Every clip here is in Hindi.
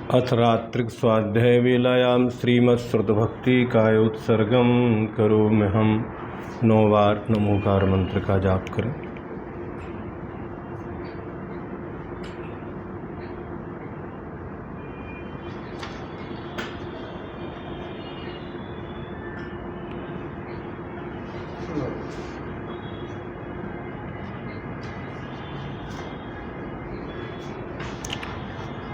अथ रात्रिक स्वाध्याय वेलायाम श्रीमत्श्रुतभक्तिकायोत्सर्गम करोम्यहम्। 9 बार नमोकार मंत्र का जाप करें।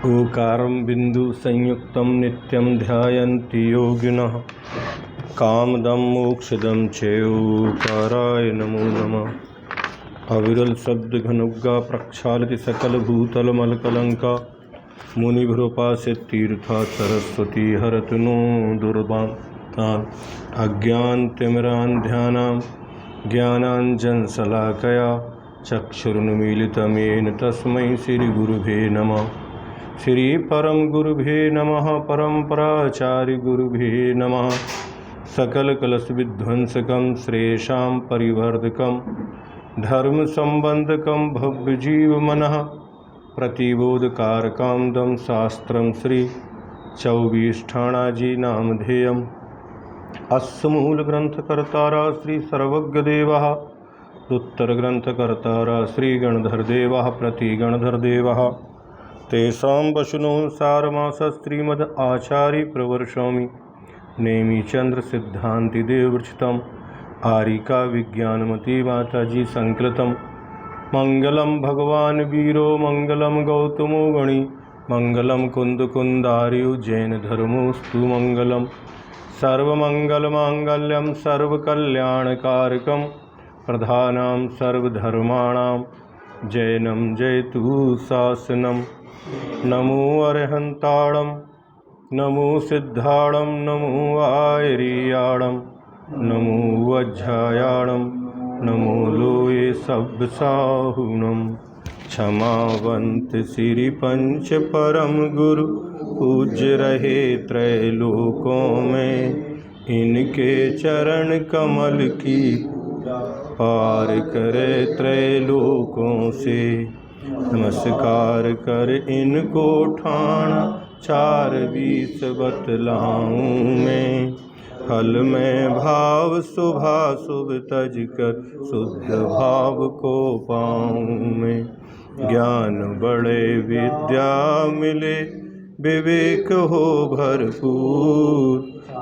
ओकारं बिंदु संयुक्तं नित्यं ध्यायन्ति योगिनः। कामदं मोक्षदं चेयोकाराय नमो नमः। अविरल शब्द घनुग्गा प्रक्षालति सकल भूतल मलकलंका। मुनिभ्रोपास्य तीर्था सरस्वती हरतु नो दुर्बातान्। अज्ञानतिमिरान्ध्यानां ज्ञानाञ्जनशलाकया चक्षुरुन्मीलितं येन तस्मै श्रीगुरुभे नमः। श्री परम गुरुभे नमः। परम्पराचार्य गुरुभे नमः। सकल कलश विध्वंसकं श्रेषां परिवर्धकं धर्म संबंधकं भव्य जीव मनः प्रतिबोधकारकं दम शास्त्रं श्री 24 नामधेयम्। अस्य मूल ग्रंथकर्तारा श्री सर्वज्ञदेवः। उत्तर ग्रंथकर्तारा श्री गणधरदेवः प्रतिगणधरदेवः। तेषां वशुनो सारमास श्रीमद् आचार्य प्रवर्षामि। नेमिचंद्र सिद्धांति देववृक्षितम् आरिका विज्ञानमती माताजी संकृतं। मंगलम भगवान वीरो मंगलम गौतमो गणी मंगलम कुंदकुंदार्यो जैन धर्मोस्तु मंगलम। सर्वमंगलमांगल्यम सर्वकल्याणकारकं प्रधानां सर्वधर्माणां जैनं जयतु शासनम्। नमो अरहंताणं नमो सिद्धाणं नमो आयर्याणं नमो वज्रायाणं नमो लोये सब्बसाहुणं। क्षमावंत श्री पंच परम गुरु पूज्य रहे त्रैलोकों में। इनके चरण कमल की पार करे त्रैलोकों से। नमस्कार कर इनको ठाना 4:20 बतलाऊं मैं। फल में भाव शुभाशुभ तज कर शुद्ध भाव को पाऊं मैं। ज्ञान बड़े विद्या मिले विवेक हो भरपूर।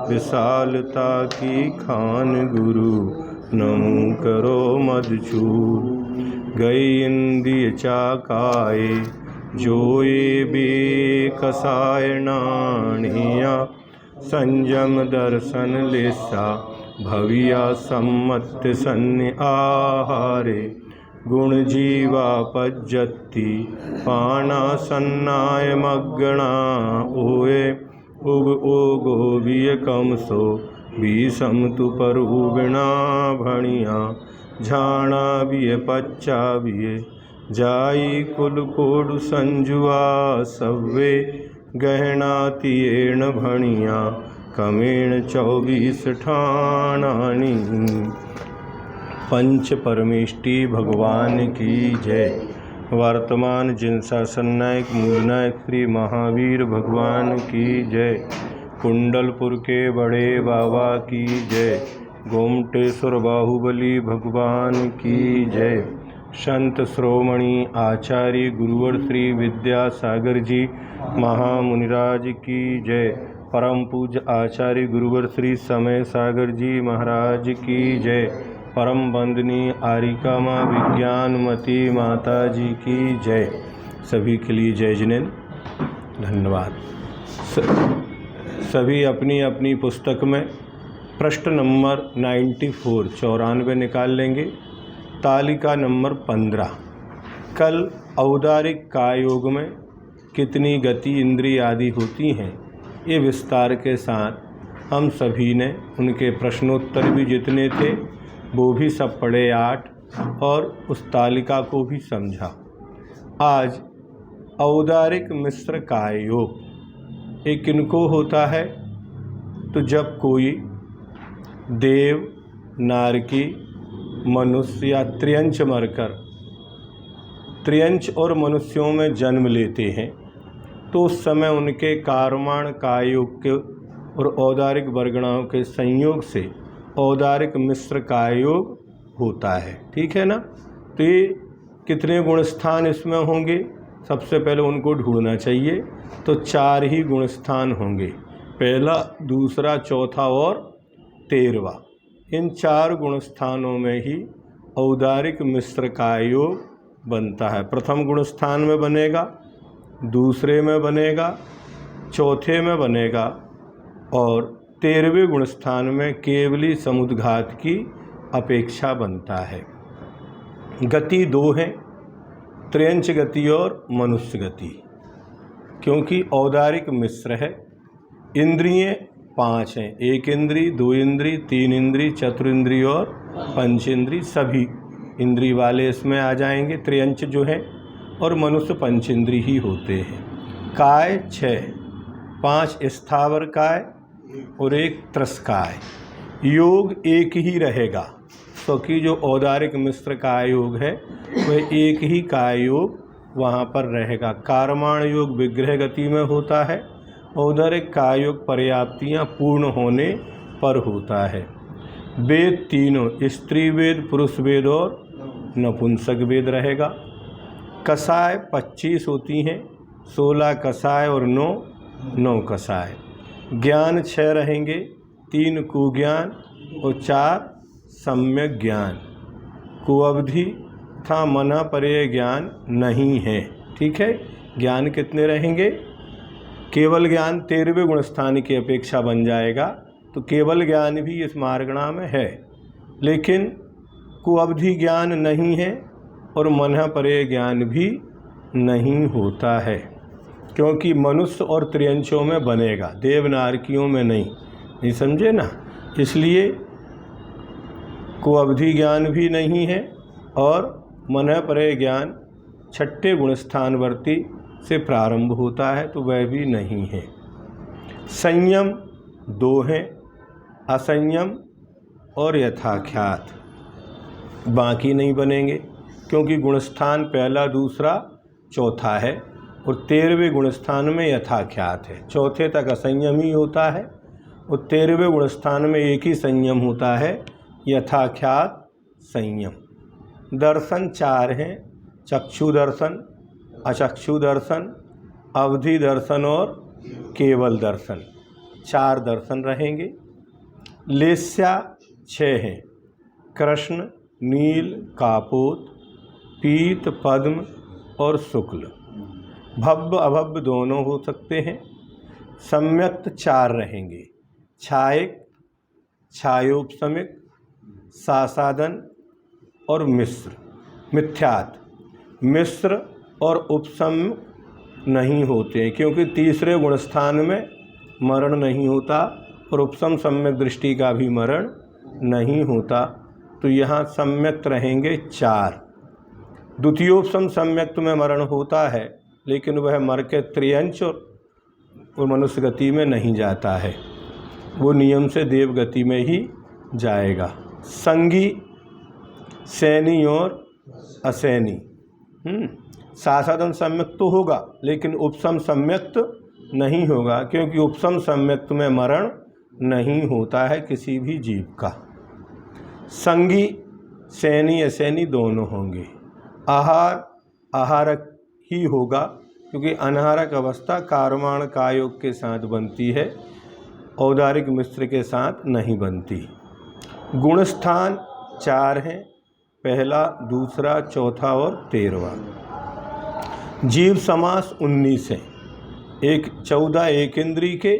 विशालता की खान गुरु नमो करो मदचूर। गई इंद्रिय चाकाए जोए बेकसायणानिया। संयम दर्शन लेसा भविया सम्मत सन्नि आहारे। गुण जीवा पज्जति पाना सन्नाय मग्गणा ओए। उग ओगो विय कमसो भीषम तु परुबिणा भणिया। झाणा बिय पच्चा बिय जाई कुल कोडु संजुआ सव्वे। गहना तियेण भणिया कमेण 24 ठाणानी। पंच परमेष्टि भगवान की जय। वर्तमान जिन शासन नायक मूल नायक श्री महावीर भगवान की जय। कुंडलपुर के बड़े बाबा की जय। गोमटेश्वर बाहुबली भगवान की जय। संत श्रोमणी आचार्य गुरुवर श्री विद्यासागर जी महामुनिराज की जय। परम पूज्य आचार्य गुरुवर श्री समय सागर जी महाराज की जय। परम वंदनीय आरिका माँ विज्ञानमती माता जी की जय। सभी के लिए जय जिनेन्द्र धन्यवाद। सभी अपनी अपनी पुस्तक में पृष्ठ नंबर 94 निकाल लेंगे। तालिका नंबर 15। कल औदारिक कायोग में कितनी गति इंद्रिय आदि होती हैं, ये विस्तार के साथ हम सभी ने उनके प्रश्नोत्तर भी जितने थे वो भी सब पढ़े 8 और उस तालिका को भी समझा। आज औदारिक मिश्र कायोग ये किनको होता है, तो जब कोई देव नारकी मनुष्य या त्रियंच मरकर त्रियंच और मनुष्यों में जन्म लेते हैं तो उस समय उनके कारमाण कायोग के और औदारिक वर्गणाओं के संयोग से औदारिक मिश्र कायोग होता है। ठीक है ना। तो ये कितने गुण स्थान इसमें होंगे, सबसे पहले उनको ढूंढना चाहिए। तो 4 ही गुण स्थान होंगे, पहला, दूसरा, चौथा और 13वां। इन 4 गुण स्थानों में ही औदारिक मिश्र का योग बनता है। प्रथम गुण स्थान में बनेगा, दूसरे में बनेगा, चौथे में बनेगा और 13वें गुण स्थान में केवली समुद्घात की अपेक्षा बनता है। गति 2 है, त्र्यंच गति और मनुष्य गति, क्योंकि औदारिक मिश्र है। इंद्रिय 5 हैं, 1 इंद्री, 2 इंद्री, 3 इंद्री, चतुरिंद्री और पंचेंद्री, सभी इंद्री वाले इसमें आ जाएंगे, त्र्यंच जो है, और मनुष्य पंचेंद्री ही होते हैं। काय 6, 5 स्थावर काय और 1 त्रस्काय। योग एक ही रहेगा, क्योंकि जो औदारिक मिश्र काय योग है वह एक ही काय योग वहाँ पर रहेगा। कारमाण योग विग्रह गति में होता है, औदारिक काय योग पर्याप्तियाँ पूर्ण होने पर होता है। वेद तीनों, स्त्री वेद, पुरुष वेद और नपुंसक वेद रहेगा। कसाय 25 होती हैं, 16 कसाय और 9 कसाय। ज्ञान 6 रहेंगे, 3 कुज्ञान और 4 सम्यक ज्ञान। कुअवधि तथा मना पर्यय ज्ञान नहीं है। ठीक है। ज्ञान कितने रहेंगे, केवल ज्ञान 13वें गुण स्थान की अपेक्षा बन जाएगा, तो केवल ज्ञान भी इस मार्गणा में है, लेकिन कुअवधि ज्ञान नहीं है और मना पर्यय ज्ञान भी नहीं होता है, क्योंकि मनुष्य और त्रियंचों में बनेगा, देवनारकियों में नहीं समझे ना। इसलिए कुअवधि ज्ञान भी नहीं है और मन पर्यय ज्ञान 6ठे गुण स्थानवर्ती से प्रारंभ होता है, तो वह भी नहीं है। संयम 2 हैं, असंयम और यथाख्यात, बाकी नहीं बनेंगे, क्योंकि गुणस्थान पहला, दूसरा, चौथा है और 13वें गुणस्थान में यथाख्यात है। चौथे तक असंयम ही होता है और 13वें गुणस्थान में एक ही संयम होता है, यथाख्यात संयम। दर्शन 4 हैं, चक्षु दर्शन, अचक्षु दर्शन, अवधि दर्शन और केवल दर्शन, 4 दर्शन रहेंगे। लेस्या 6 हैं, कृष्ण, नील, कापोत, पीत, पद्म और शुक्ल। भव्य अभव्य दोनों हो सकते हैं। सम्यक्त 4 रहेंगे, छायक, छायोपशमिक, सासादन और मिश्र। मिथ्यात, मिश्र और उपसम नहीं होते, क्योंकि तीसरे गुणस्थान में मरण नहीं होता और उपसम सम्यक दृष्टि का भी मरण नहीं होता, तो यहाँ सम्यक्त रहेंगे 4। द्वितीयोपसम सम्यक्त में मरण होता है, लेकिन वह मर के त्रियंच और मनुष्य गति में नहीं जाता है, वो नियम से देव गति में ही जाएगा। संगी, सैनी और असैनी। सासादन सम्यक्त तो होगा, लेकिन उपसम सम्यक्त नहीं होगा, क्योंकि उपसम सम्यक्त में मरण नहीं होता है किसी भी जीव का। संगी, सैनी, असैनी दोनों होंगे। आहार, आहारक ही होगा, क्योंकि अनाहारक अवस्था कारमाण कायोग के साथ बनती है, औदारिक मिश्र के साथ नहीं बनती। गुणस्थान 4 हैं, पहला, दूसरा, चौथा और 13वां। जीव समास 19 हैं, 14 एक इंद्री के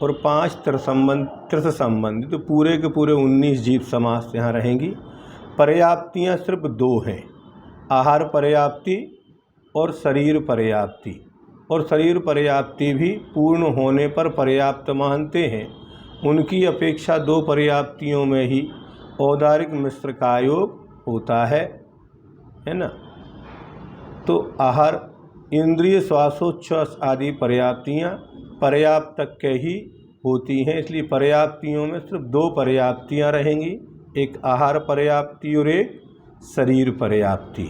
और 5 त्रिस संबंधी, तो पूरे के पूरे 19 जीव समास यहाँ रहेंगी। पर्याप्तियाँ सिर्फ 2 हैं, आहार पर्याप्ति और शरीर पर्याप्ति, और शरीर पर्याप्ति भी पूर्ण होने पर पर्याप्त मानते हैं। उनकी अपेक्षा 2 पर्याप्तियों में ही औदारिक मिश्र का योग होता है ना। तो आहार, इंद्रिय, श्वासोच्छ्वास आदि पर्याप्तियाँ पर्याप्त तक के ही होती हैं, इसलिए पर्याप्तियों में सिर्फ 2 पर्याप्तियाँ रहेंगी, एक आहार पर्याप्ति और एक शरीर पर्याप्ति।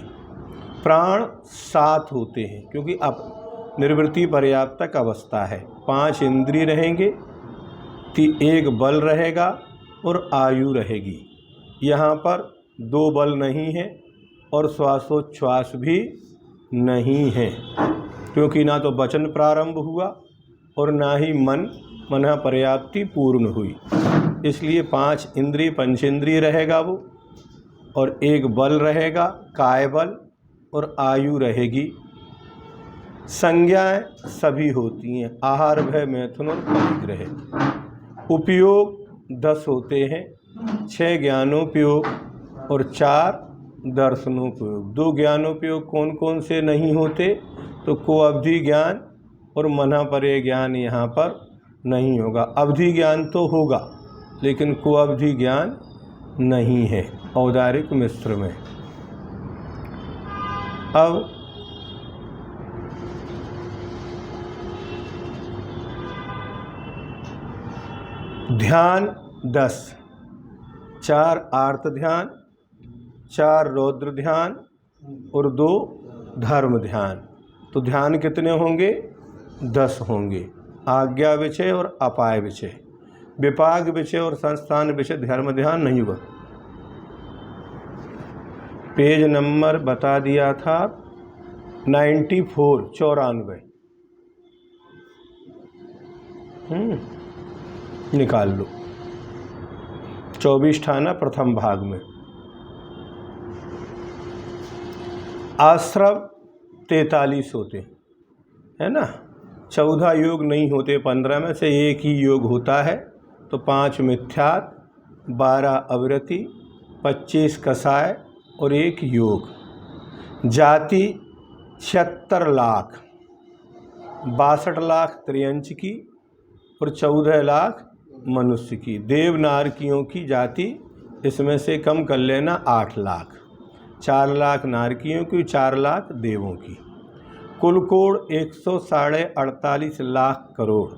प्राण 7 होते हैं, क्योंकि अब निवृत्ति पर्याप्तक अवस्था है। 5 इंद्रिय रहेंगे, 1 बल रहेगा और आयु रहेगी। यहाँ पर 2 बल नहीं है और श्वासोच्छ्वास भी नहीं है, क्योंकि ना तो वचन प्रारंभ हुआ और ना ही मन पर्याप्ति पूर्ण हुई। इसलिए 5 इंद्रिय पंचेंद्रिय रहेगा वो, और 1 बल रहेगा काय बल, और आयु रहेगी। संज्ञाएं सभी होती हैं, आहार, भय, मैथुन और परिग्रह। उपयोग 10 होते हैं, 6 ज्ञानोपयोग और 4 दर्शनोपयोग। 2 ज्ञानोपयोग कौन कौन से नहीं होते? तो को अवधि ज्ञान और मनापरे ज्ञान यहाँ पर नहीं होगा। अवधि ज्ञान तो होगा लेकिन को अवधि ज्ञान नहीं है औदारिक मिश्र में। अब ध्यान 10, 4 आर्त ध्यान, 4 रौद्र ध्यान और 2 धर्म ध्यान। तो ध्यान कितने होंगे? 10 होंगे। आज्ञा विषय और अपाय विषय, विपाक विषय और संस्थान विषय धर्म ध्यान नहीं हुआ। पेज नंबर बता दिया था 94, 94 निकाल लो। 24 ठाना प्रथम भाग में। आश्रम 43 होते है ना, 14 योग नहीं होते, 15 में से 1 ही योग होता है। तो 5 मिथ्यात, 12 अवृत्ति, 25 कसाय और 1 योग। जाति 76 लाख, 62 लाख त्रियंच की और 14 लाख मनुष्य की। देव नारकियों की जाति इसमें से कम कर लेना 8 लाख, 4 लाख नारकियों की, 4 लाख देवों की। कुल कोण 148 लाख करोड़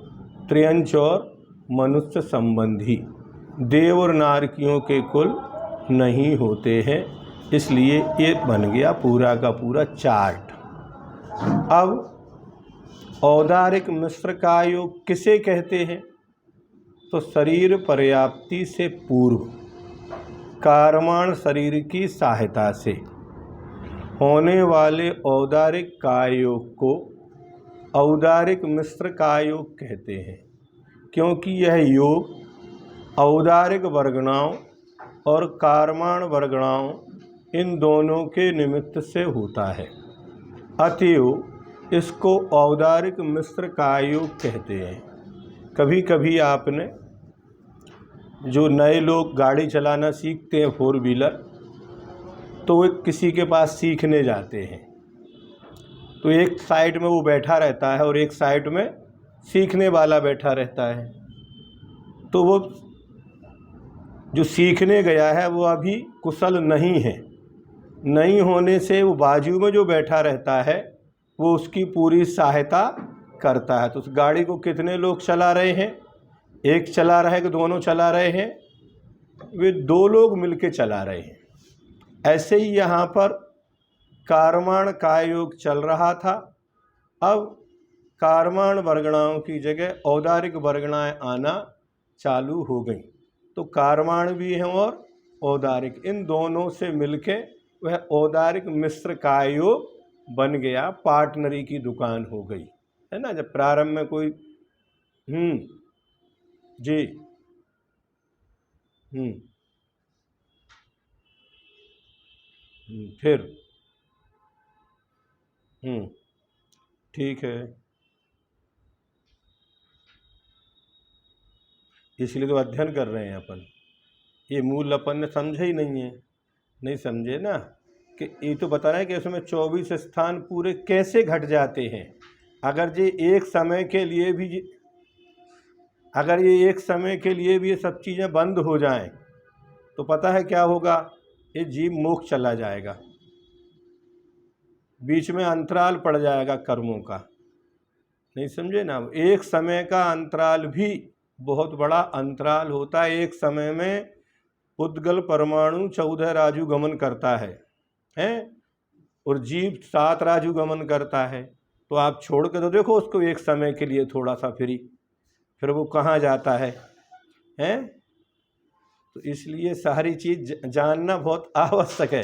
त्रियंच और मनुष्य संबंधी। देव और नारकियों के कुल नहीं होते हैं, इसलिए ये बन गया पूरा का पूरा चार्ट। अब औदारिक मिश्र का योग किसे कहते हैं? तो शरीर पर्याप्ति से पूर्व कारमाण शरीर की सहायता से होने वाले औदारिक कायोग को औदारिक मिश्र कायोग कहते हैं, क्योंकि यह योग औदारिक वर्गणाओं और कारमाण वर्गणाओं इन दोनों के निमित्त से होता है। अतएव इसको औदारिक मिश्र कायोग कहते हैं। कभी कभी आपने, जो नए लोग गाड़ी चलाना सीखते हैं 4 व्हीलर, तो वो किसी के पास सीखने जाते हैं, तो एक साइड में वो बैठा रहता है और एक साइड में सीखने वाला बैठा रहता है। तो वो जो सीखने गया है वो अभी कुशल नहीं है, नहीं होने से वो बाजू में जो बैठा रहता है वो उसकी पूरी सहायता करता है। तो उस गाड़ी को कितने लोग चला रहे हैं? एक चला रहा है कि दोनों चला रहे हैं? वे 2 लोग मिलके चला रहे हैं। ऐसे ही यहाँ पर कारमाण कायोग चल रहा था। अब कारमाण वर्गणाओं की जगह औदारिक वर्गणाएं आना चालू हो गई। तो कारमाण भी हैं और औदारिक, इन दोनों से मिलके वह औदारिक मिश्र कायोग बन गया, पार्टनरी की दुकान हो गई, है ना। जब प्रारंभ में कोई जी फिर ठीक है, इसलिए तो अध्ययन कर रहे हैं अपन। ये मूल अपन ने समझे ही नहीं है, नहीं समझे ना, कि ये तो बता रहा है कि इसमें 24 स्थान पूरे कैसे घट जाते हैं। अगर ये एक समय के लिए भी, अगर ये एक समय के लिए भी ये सब चीज़ें बंद हो जाएं, तो पता है क्या होगा? ये जीव मोक्ष चला जाएगा, बीच में अंतराल पड़ जाएगा कर्मों का, नहीं समझे ना। एक समय का अंतराल भी बहुत बड़ा अंतराल होता है। एक समय में उद्गल परमाणु 14 राजु गमन करता है, और जीव 7 राजु गमन करता है। तो आप छोड़ के तो देखो उसको एक समय के लिए थोड़ा सा फ्री, फिर वो कहाँ जाता है, हैं? तो इसलिए सारी चीज जानना बहुत आवश्यक है।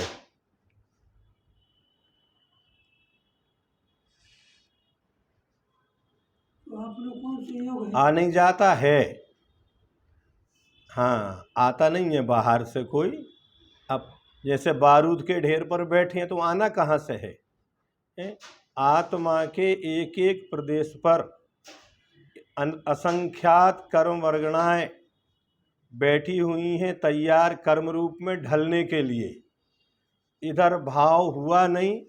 आ नहीं जाता है, हाँ आता नहीं है बाहर से कोई। अब जैसे बारूद के ढेर पर बैठे हैं तो आना कहाँ से है? आत्मा के एक एक प्रदेश पर असंख्यात कर्म वर्गणाएं बैठी हुई हैं तैयार कर्म रूप में ढलने के लिए। इधर भाव हुआ नहीं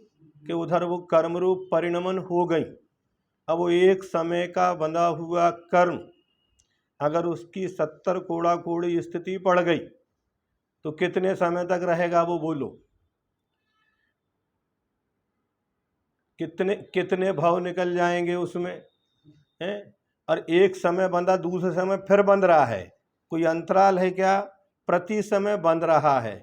कि उधर वो कर्म रूप परिणमन हो गई। अब वो एक समय का बंधा हुआ कर्म अगर उसकी 70 कोड़ा कोड़ी स्थिति पड़ गई तो कितने समय तक रहेगा वो बोलो? कितने भाव निकल जाएंगे उसमें, हैं? और एक समय बंधा दूसरे समय फिर बंध रहा है, कोई अंतराल है क्या? प्रति समय बंध रहा है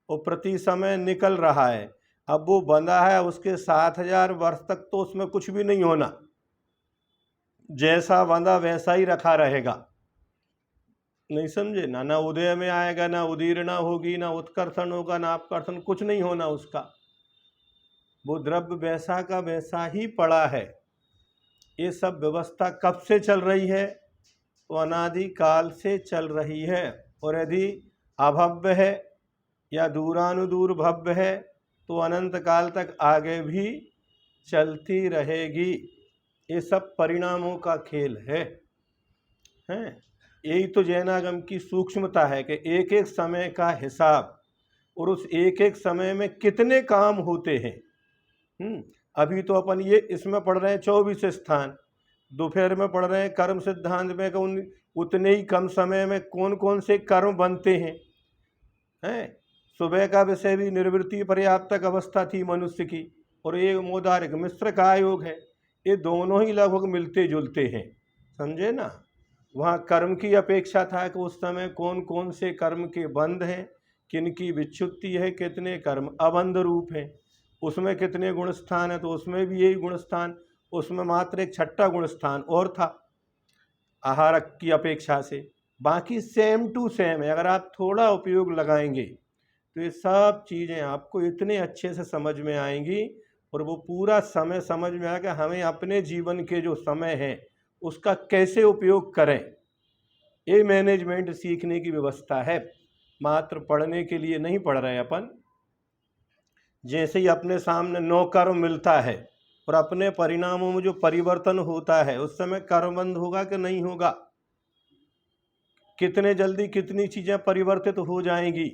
और प्रति समय निकल रहा है। अब वो बंधा है, उसके 7000 वर्ष तक तो उसमें कुछ भी नहीं होना, जैसा बंधा वैसा ही रखा रहेगा। नहीं समझे ना? ना उदय में आएगा, ना उदीरना होगी, ना उत्कर्षण होगा, ना अपकर्षण, कुछ नहीं होना उसका। वो द्रव्य वैसा का वैसा ही पड़ा है। ये सब व्यवस्था कब से चल रही है? तो अनादि काल से चल रही है। और यदि अभव्य है या दूरानुदूर भव्य है तो अनंत काल तक आगे भी चलती रहेगी। ये सब परिणामों का खेल है, हैं? यही तो जैनागम की सूक्ष्मता है कि एक एक समय का हिसाब और उस एक एक समय में कितने काम होते हैं। अभी तो अपन ये इसमें पढ़ रहे हैं 24 स्थान, दोपहर में पढ़ रहे हैं कर्म सिद्धांत में कि उतने ही कम समय में कौन कौन से कर्म बनते हैं। सुबह का विषय भी निर्वृत्ति पर्याप्तक अवस्था थी मनुष्य की, और ये मोदारिक मिश्र का योग है। ये दोनों ही लगभग मिलते जुलते हैं, समझे ना? वहाँ कर्म की अपेक्षा था कि उस समय कौन कौन से कर्म के बंध हैं, किन की विच्छुत्ति है, कितने कर्म अबंध रूप हैं, उसमें कितने गुण स्थान है, तो उसमें भी यही गुण स्थान, उसमें मात्र एक छठा गुण स्थान और था आहार की अपेक्षा से। बाकी सेम टू सेम है। अगर आप थोड़ा उपयोग लगाएंगे तो ये सब चीज़ें आपको इतने अच्छे से समझ में आएंगी, और वो पूरा समय समझ में आएगा हमें अपने जीवन के जो समय है उसका कैसे उपयोग करें। ये मैनेजमेंट सीखने की व्यवस्था है, मात्र पढ़ने के लिए नहीं पढ़ रहे अपन। जैसे ही अपने सामने 9 कर्म मिलता है और अपने परिणामों में जो परिवर्तन होता है उस समय कर्मबंध होगा कि नहीं होगा? कितने जल्दी कितनी चीज़ें परिवर्तित हो जाएंगी,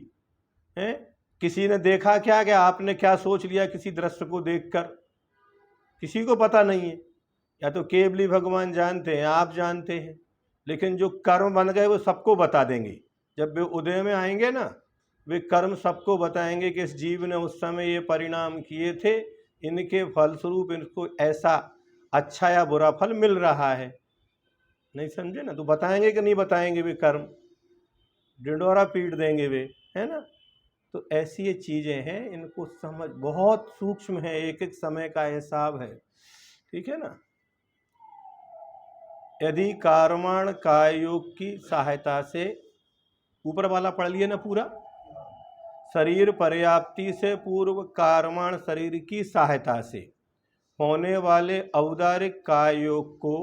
हैं? किसी ने देखा क्या कि आपने क्या सोच लिया किसी दृश्य को देखकर? किसी को पता नहीं है। या तो केवली भगवान जानते हैं, आप जानते हैं, लेकिन जो कर्म बन गए वो सबको बता देंगे। जब वे उदय में आएंगे ना, वे कर्म सबको बताएंगे कि इस जीव ने उस समय ये परिणाम किए थे, इनके फलस्वरूप इनको ऐसा अच्छा या बुरा फल मिल रहा है। नहीं समझे ना? तो बताएंगे कि नहीं बताएंगे? वे कर्म डिंडोरा पीट देंगे वे, है ना? तो ऐसी ये चीज़ें हैं, इनको समझ बहुत सूक्ष्म है, एक एक समय का हिसाब है, ठीक है ना? यदि कर्मण कायोग की सहायता से, ऊपर वाला पढ़ लिए ना पूरा, शरीर पर्याप्ति से पूर्व कर्मण शरीर की सहायता से होने वाले औदारिक कायोग को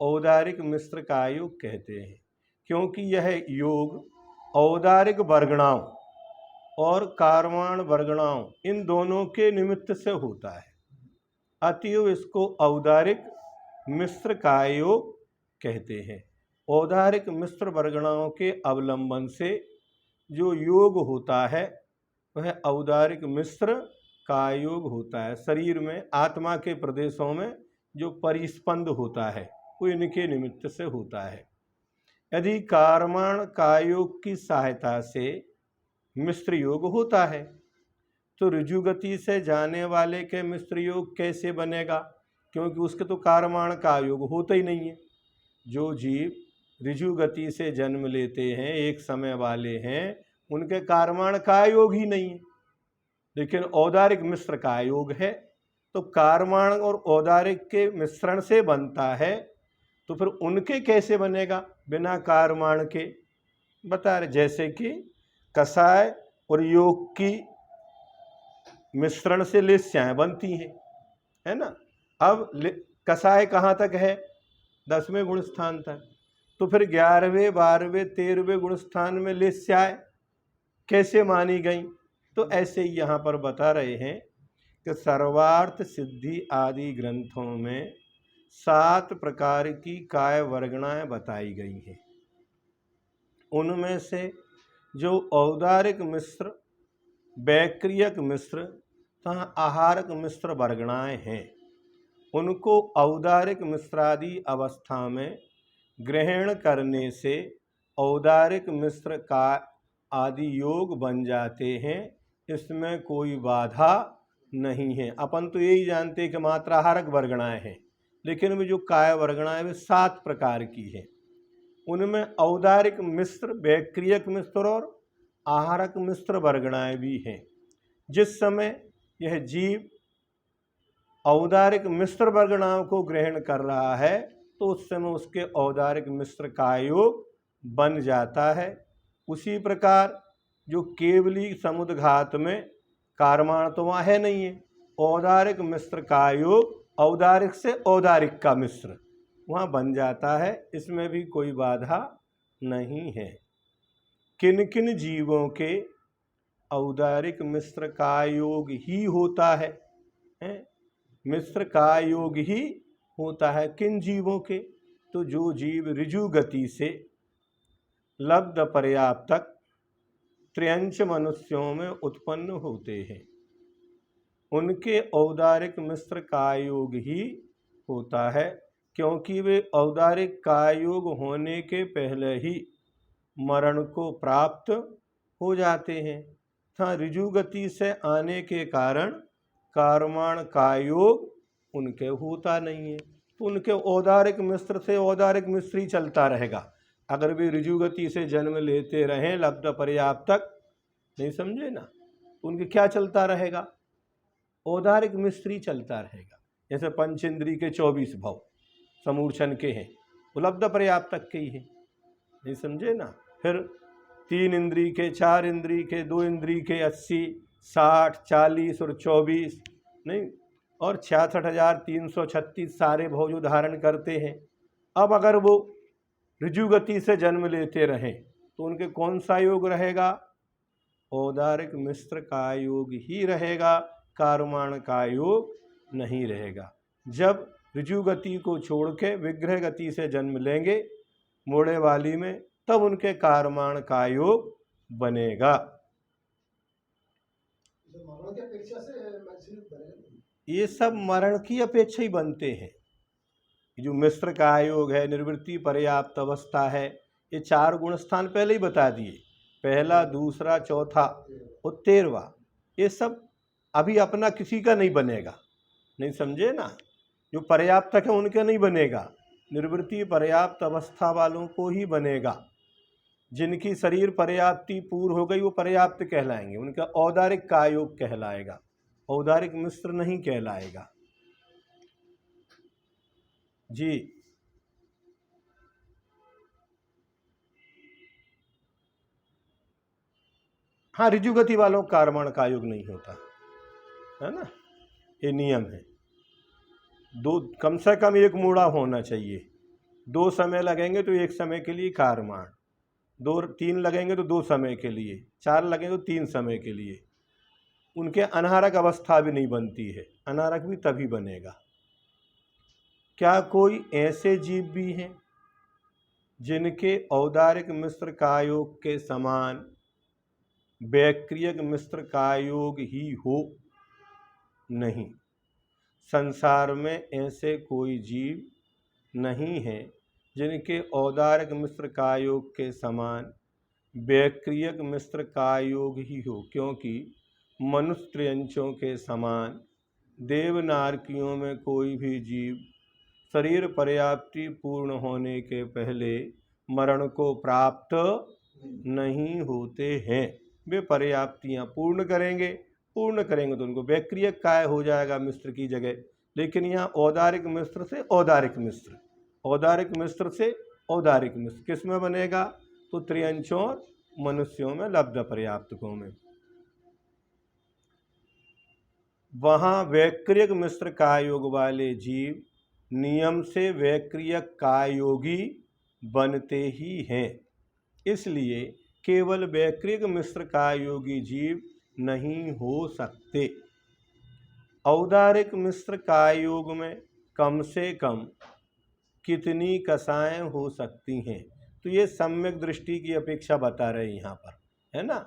औदारिक मिश्र कायोग कहते हैं, क्योंकि यह योग औदारिक वर्गणाओं और कर्मण वर्गणाओं इन दोनों के निमित्त से होता है। अतएव इसको औदारिक मिश्र कायोग कहते हैं। औदारिक मिश्र वर्गणाओं के अवलंबन से जो योग होता है वह औदारिक मिश्र कायोग होता है। शरीर में आत्मा के प्रदेशों में जो परिस्पंद होता है वो इनके निमित्त से होता है। यदि कर्मण कायोग की सहायता से मिश्र योग होता है तो ऋजुगति से जाने वाले के मिश्र योग कैसे बनेगा? क्योंकि उसके तो कर्मण का योग होता ही नहीं है। जो जीव ऋजुगति से जन्म लेते हैं, एक समय वाले हैं, उनके कर्मण का योग ही नहीं है, लेकिन औदारिक मिश्र का योग है। तो कारमाण और औदारिक के मिश्रण से बनता है, तो फिर उनके कैसे बनेगा बिना कारमाण के? बता रहे जैसे कि कषाय और योग की मिश्रण से लेस्याएं बनती हैं, है ना। अब कषाय कहाँ तक है? 10वें गुण स्थान तक। तो फिर 11वें 12वें 13वें गुण स्थान में लेस्याएं कैसे मानी गई? तो ऐसे ही यहाँ पर बता रहे हैं कि सर्वार्थ सिद्धि आदि ग्रंथों में 7 प्रकार की काय वर्गणाएं बताई गई हैं। उनमें से जो औदारिक मिश्र, वैक्रियक मिश्र तथा आहारक मिश्र वर्गणाएं हैं, उनको औदारिक मिश्रादि अवस्था में ग्रहण करने से औदारिक मिश्र का आदि योग बन जाते हैं। इसमें कोई बाधा नहीं है। अपन तो यही जानते हैं कि मात्राहारक वर्गणाएं हैं, लेकिन वे जो काय वर्गणाएं वे 7 प्रकार की हैं। उनमें औदारिक मिश्र, वैक्रियक मिश्र और आहारक मिश्र वर्गणाएं भी हैं। जिस समय यह जीव औदारिक मिश्र वर्गणाओं को ग्रहण कर रहा है तो उस समय उसके औदारिक मिश्र का योग बन जाता है। उसी प्रकार जो केवली समुद्घात में कारमाण तो वहाँ है नहीं है, औदारिक मिश्र का योग औदारिक से औदारिक का मिश्र वहाँ बन जाता है। इसमें भी कोई बाधा नहीं है। किन किन जीवों के औदारिक मिश्र का योग ही होता है? मिश्र का योग ही होता है। किन जीवों के? तो जो जीव ऋजु गति से लब्ध पर्याप्तक त्र्यंच मनुष्यों में उत्पन्न होते हैं, उनके औदारिक मिश्र का योग ही होता है, क्योंकि वे औदारिक का योग होने के पहले ही मरण को प्राप्त हो जाते हैं तथा ऋजु गति से आने के कारण कारमाण का योग उनके होता नहीं है। तो उनके औदारिक मिश्र से औदारिक मिश्र ही चलता रहेगा। अगर वे ऋजु गति से जन्म लेते रहें लब्ध पर्याप्तक, नहीं समझे ना, तो उनके क्या चलता रहेगा? औदारिक मिश्र ही चलता रहेगा। जैसे पंचेंद्री के 24 भव समूर्छन के हैं, वो लब्ध पर्याप्तक के ही हैं, नहीं समझे ना। फिर 3 इंद्री के, 4 इंद्री के, 2 इंद्री के 80, 60, 40 और 24 नहीं, और 66,336 सारे भव जो धारण करते हैं। अब अगर वो ऋजु गति से जन्म लेते रहें तो उनके कौन सा योग रहेगा? औदारिक मिश्र का योग ही रहेगा, कारमाण का योग नहीं रहेगा। जब ऋजु गति को छोड़ के विग्रह गति से जन्म लेंगे मोड़े वाली में, तब उनके कारमाण का योग बनेगा। ये सब मरण की अपेक्षा ही बनते हैं। जो मिश्र का योग है, निर्वृत्ति पर्याप्त अवस्था है, ये 4 गुण स्थान पहले ही बता दिए, पहला, दूसरा, चौथा और 13वां। ये सब अभी अपना किसी का नहीं बनेगा, नहीं समझे ना। जो पर्याप्त है उनके नहीं बनेगा, निर्वृत्ति पर्याप्त अवस्था वालों को ही बनेगा। जिनकी शरीर पर्याप्ति पूर्ण हो गई वो पर्याप्त कहलाएंगे, उनका औदारिक का योग कहलाएगा, औदारिक मिश्र नहीं कहलाएगा जी। हाँ, ऋजु गति वालों कारमाण का योग नहीं होता है ना, ये नियम है। 2 कम से कम 1 मूढ़ा होना चाहिए। 2 समय लगेंगे तो 1 समय के लिए कारमाण, 2-3 लगेंगे तो 2 समय के लिए, 4 लगेंगे तो 3 समय के लिए। उनके अनारक अवस्था भी नहीं बनती है, अनारक भी तभी बनेगा। क्या कोई ऐसे जीव भी हैं जिनके औदारिक मिश्र का योग के समान वैक्रियक मिश्र का योग ही हो? नहीं, संसार में ऐसे कोई जीव नहीं है जिनके औदारिक मिश्र का योग के समान वैक्रियक मिश्र का योग ही हो, क्योंकि मनुष्य त्र्यंचों के समान देवनारकियों में कोई भी जीव शरीर पर्याप्ति पूर्ण होने के पहले मरण को प्राप्त नहीं होते हैं। वे पर्याप्तियाँ पूर्ण करेंगे पूर्ण करेंगे तो उनको वैक्रियक काय हो जाएगा मिश्र की जगह। लेकिन यहाँ औदारिक मिश्र से औदारिक मिश्र, औदारिक मिश्र से औदारिक मिश्र किस में बनेगा? तो त्रियंचों मनुष्यों में लब्ध पर्याप्तकों में। वहाँ वैक्रियक मिश्र कायोग वाले जीव नियम से वैक्रियक कायोगी बनते ही हैं, इसलिए केवल वैक्रियक मिश्र कायोगी जीव नहीं हो सकते। औदारिक मिश्र कायोग में कम से कम कितनी कसाएं हो सकती हैं? तो ये सम्यक दृष्टि की अपेक्षा बता रहे यहाँ पर, है ना।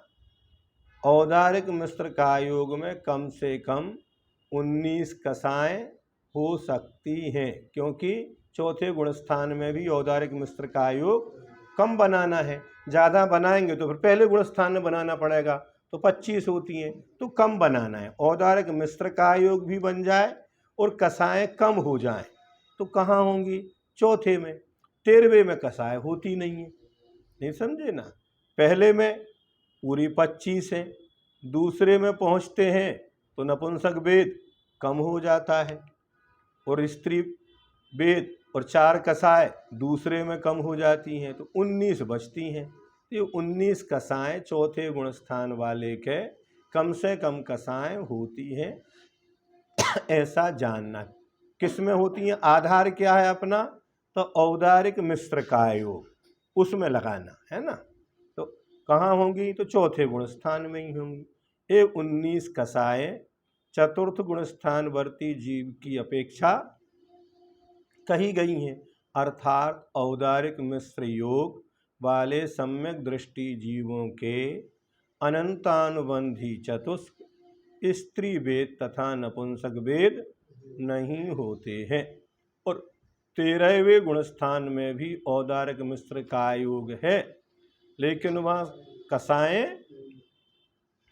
औदारिक मिश्र कायोग में कम से कम 19 कसाएं हो सकती हैं, क्योंकि चौथे गुणस्थान में भी औदारिक मिश्र कायोग कम बनाना है। ज़्यादा बनाएंगे तो फिर पहले गुणस्थान में बनाना पड़ेगा, तो 25 होती हैं, तो कम बनाना है। औदारिक मिश्र कायोग भी बन जाए और कसाएं कम हो जाएं, तो कहाँ होंगी? चौथे में। 13वें में कसाएं होती नहीं है, नहीं समझे ना। पहले में पूरी 25 है, दूसरे में पहुँचते हैं तो नपुंसक वेद कम हो जाता है और स्त्री वेद और 4 कसाएं दूसरे में कम हो जाती हैं, तो 19 बचती हैं। तो ये 19 कसाएं चौथे गुणस्थान वाले के कम से कम कसाएं होती हैं, ऐसा जानना। किस में होती हैं? आधार क्या है अपना? तो औदारिक मिश्र कायोग, उसमें लगाना है ना। तो कहाँ होंगी? तो चौथे गुणस्थान में ही होंगी। ये 19 कसाएं चतुर्थ गुणस्थानवर्ती जीव की अपेक्षा कही गई हैं, अर्थात औदारिक मिश्र योग वाले सम्यक दृष्टि जीवों के अनंतानुबंधी चतुष्क स्त्री वेद तथा नपुंसक वेद नहीं होते हैं। और 13वें गुणस्थान में भी औदारिक मिश्र कायोग है, लेकिन वह कसाएं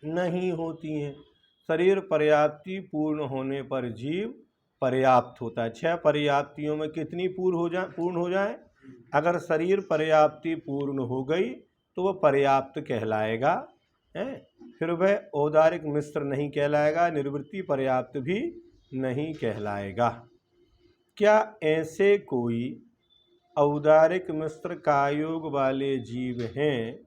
नहीं होती हैं। शरीर पर्याप्ति पूर्ण होने पर जीव पर्याप्त होता है। 6 पर्याप्तियों में कितनी पूर्ण हो जाए? अगर शरीर पर्याप्ति पूर्ण हो गई तो वह पर्याप्त कहलाएगा, है। फिर वह औदारिक मिश्र नहीं कहलाएगा, निर्वृत्ति पर्याप्त भी नहीं कहलाएगा। क्या ऐसे कोई औदारिक मिश्र कायोग वाले जीव हैं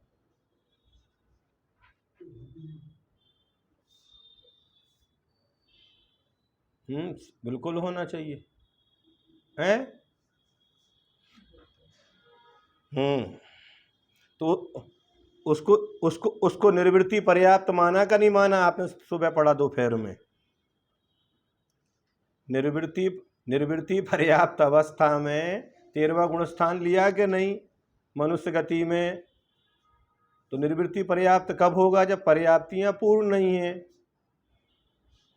बिल्कुल होना चाहिए, है। तो उसको उसको उसको निर्वृत्ति पर्याप्त माना का नहीं माना? आपने सुबह पढ़ा दोपहर में। निर्वृत्ति पर्याप्त अवस्था में 13वां गुणस्थान लिया कि नहीं मनुष्य गति में? तो निर्वृत्ति पर्याप्त कब होगा? जब पर्याप्तियां पूर्ण नहीं हैं।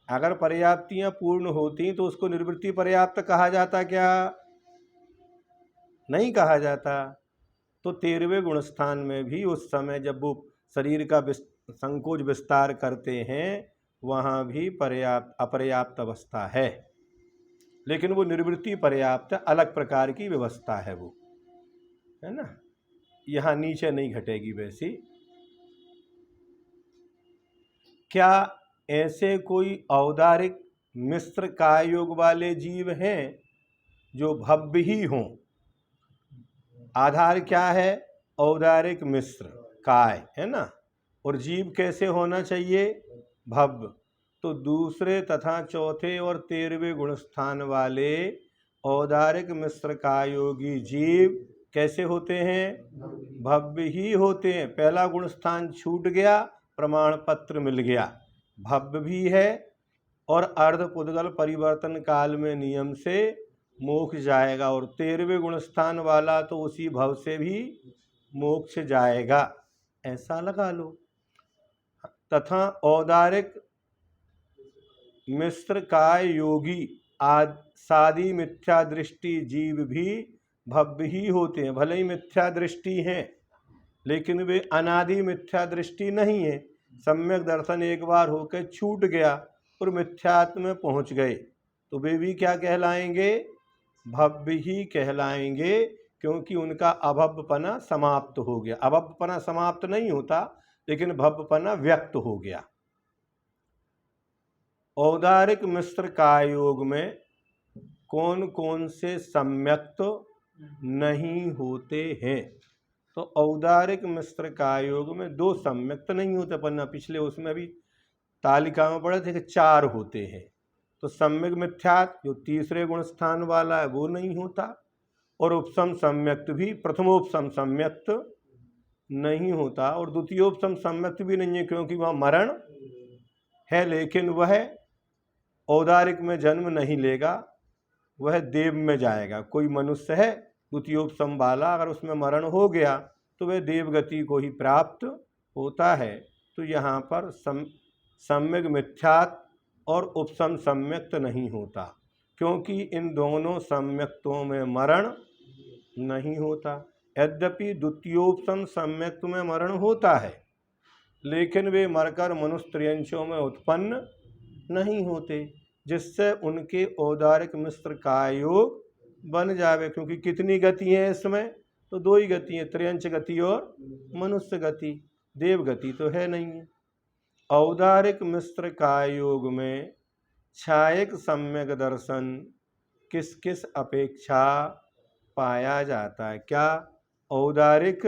अगर पर्याप्तियां पूर्ण होती तो उसको निर्वृत्ति पर्याप्त कहा जाता क्या? नहीं कहा जाता। तो 13वें गुणस्थान में भी उस समय जब वो शरीर का संकोच विस्तार करते हैं, वहाँ भी अपर्याप्त अवस्था है, लेकिन वो निर्वृत्ति पर्याप्त अलग प्रकार की व्यवस्था है, वो है ना। यहाँ नीचे नहीं घटेगी वैसी। क्या ऐसे कोई औदारिक मिश्र कायोग वाले जीव हैं जो भव्य ही हों? आधार क्या है? औदारिक मिश्र काय, है ना। और जीव कैसे होना चाहिए? भव्य। तो दूसरे तथा चौथे और 13वें गुणस्थान वाले औदारिक मिश्र कायोगी जीव कैसे होते हैं? भव्य ही होते हैं। पहला गुणस्थान छूट गया, प्रमाण पत्र मिल गया, भव्य भी है और अर्धपुद्गल परिवर्तन काल में नियम से मोक्ष जाएगा। और 13वें गुणस्थान वाला तो उसी भव से भी मोक्ष जाएगा, ऐसा लगा लो। तथा औदारिक मिश्र काय योगी सादी मिथ्या दृष्टि जीव भी भव्य ही होते हैं। भले ही मिथ्या दृष्टि हैं, लेकिन वे अनादि मिथ्या दृष्टि नहीं है। सम्यक दर्शन एक बार होकर छूट गया और मिथ्यात्व में पहुंच गए, तो वे भी क्या कहलाएंगे? भव्य ही कहलाएंगे, क्योंकि उनका अभव्यपना समाप्त हो गया। अभव्यपना समाप्त नहीं होता, लेकिन भव्यपना व्यक्त हो गया। औदारिक मिश्र का योग में कौन कौन से सम्यक्त नहीं होते हैं? तो औदारिक मिश्र का योग में 2 सम्यक्त नहीं होते, अपन पिछले उसमें भी तालिका में पढ़े थे कि 4 होते हैं। तो सम्यक मिथ्यात् जो तीसरे गुण स्थान वाला है वो नहीं होता, और उपसम सम्यक्त भी प्रथमोपसम सम्यक्त नहीं होता, और द्वितीयोपसम सम्यक्त भी नहीं है, क्योंकि वह मरण है, लेकिन वह औदारिक में जन्म नहीं लेगा, वह देव में जाएगा। कोई मनुष्य है द्वितीयोपसम वाला, अगर उसमें मरण हो गया तो वह देवगति को ही प्राप्त होता है। तो यहाँ पर सम्यक मिथ्यात् और उपसम सम्यक्त नहीं होता, क्योंकि इन दोनों सम्यक्तों में मरण नहीं होता। यद्यपि द्वितीयोपसम सम्यक्त में मरण होता है, लेकिन वे मरकर मनुष्य त्रियंशों में उत्पन्न नहीं होते, जिससे उनके औदारिक मिश्र का योग बन जावे। क्योंकि कितनी गति है इसमें? तो 2 ही गति है, त्रियंश गति और मनुष्य गति, देव गति तो है नहीं है। औदारिक मिश्र का योग में छायक सम्यक दर्शन किस किस अपेक्षा पाया जाता है? क्या औदारिक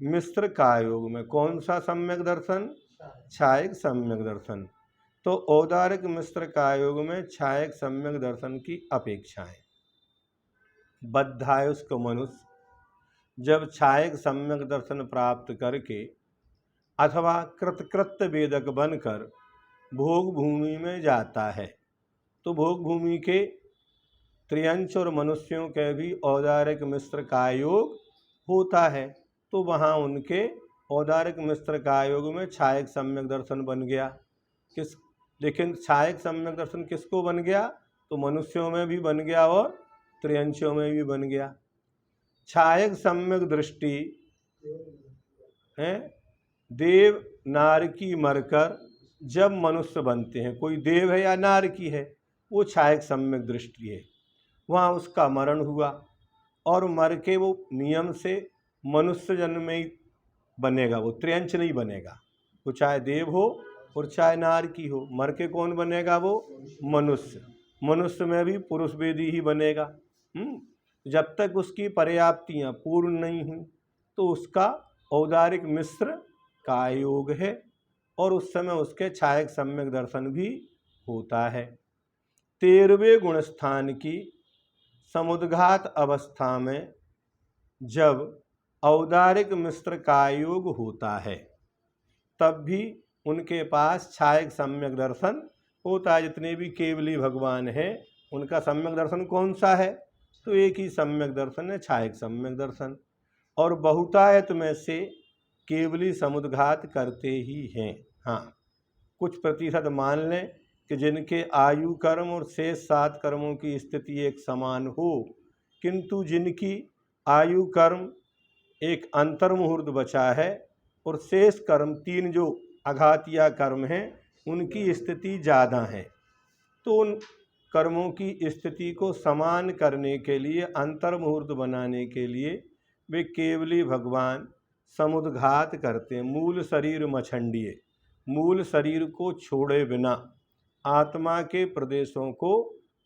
मिश्र का योग में कौन सा सम्यक दर्शन? छायक सम्यक दर्शन। तो औदारिक मिश्र का योग में छायक सम्यक दर्शन की अपेक्षाएं। बद्धायुष्क मनुष्य जब छायक सम्यक दर्शन प्राप्त करके अथवा कृतकृत्य वेदक बनकर भोग भूमि में जाता है, तो भोग भूमि के त्रियंश और मनुष्यों के भी औदारिक मिश्र का योग होता है, तो वहाँ उनके औदारिक मिश्र का योग में छायक सम्यक दर्शन बन गया। लेकिन छायक सम्यक दर्शन किसको बन गया? तो मनुष्यों में भी बन गया और त्रियंशों में भी बन गया। छायक सम्यक दृष्टि है देव नारकी मरकर जब मनुष्य बनते हैं, कोई देव है या नारकी है, वो छायक सम्यक दृष्टि है। वहाँ उसका मरण हुआ और मर के वो नियम से मनुष्य जन्म में ही बनेगा, वो त्रियंश नहीं बनेगा। वो चाहे देव हो और चाहे नारकी हो, मर के कौन बनेगा? वो मनुष्य। मनुष्य में भी पुरुष वेदी ही बनेगा। जब तक उसकी पर्याप्तियाँ पूर्ण नहीं हुई तो उसका औदारिक मिश्र का योग है, और उस समय उसके छायक सम्यक दर्शन भी होता है। 13वें गुण स्थान की समुद्घात अवस्था में जब औदारिक मिश्र का योग होता है, तब भी उनके पास छायक सम्यक दर्शन होता है। जितने भी केवली भगवान हैं उनका सम्यक दर्शन कौन सा है? तो एक ही सम्यक दर्शन है, छायक सम्यक दर्शन। और बहुतायत में से केवली समुद्घात करते ही हैं। हाँ, कुछ प्रतिशत मान लें कि जिनके आयु कर्म और शेष 7 कर्मों की स्थिति एक समान हो, किंतु जिनकी आयु कर्म एक अंतर्मुहूर्त बचा है और शेष कर्म 3 जो आघातिया कर्म हैं उनकी स्थिति ज़्यादा है, तो उन कर्मों की स्थिति को समान करने के लिए, अंतर्मुहूर्त बनाने के लिए वे केवली भगवान समुद्घात करते हैं। मूल शरीर मछंडिए, मूल शरीर को छोड़े बिना आत्मा के प्रदेशों को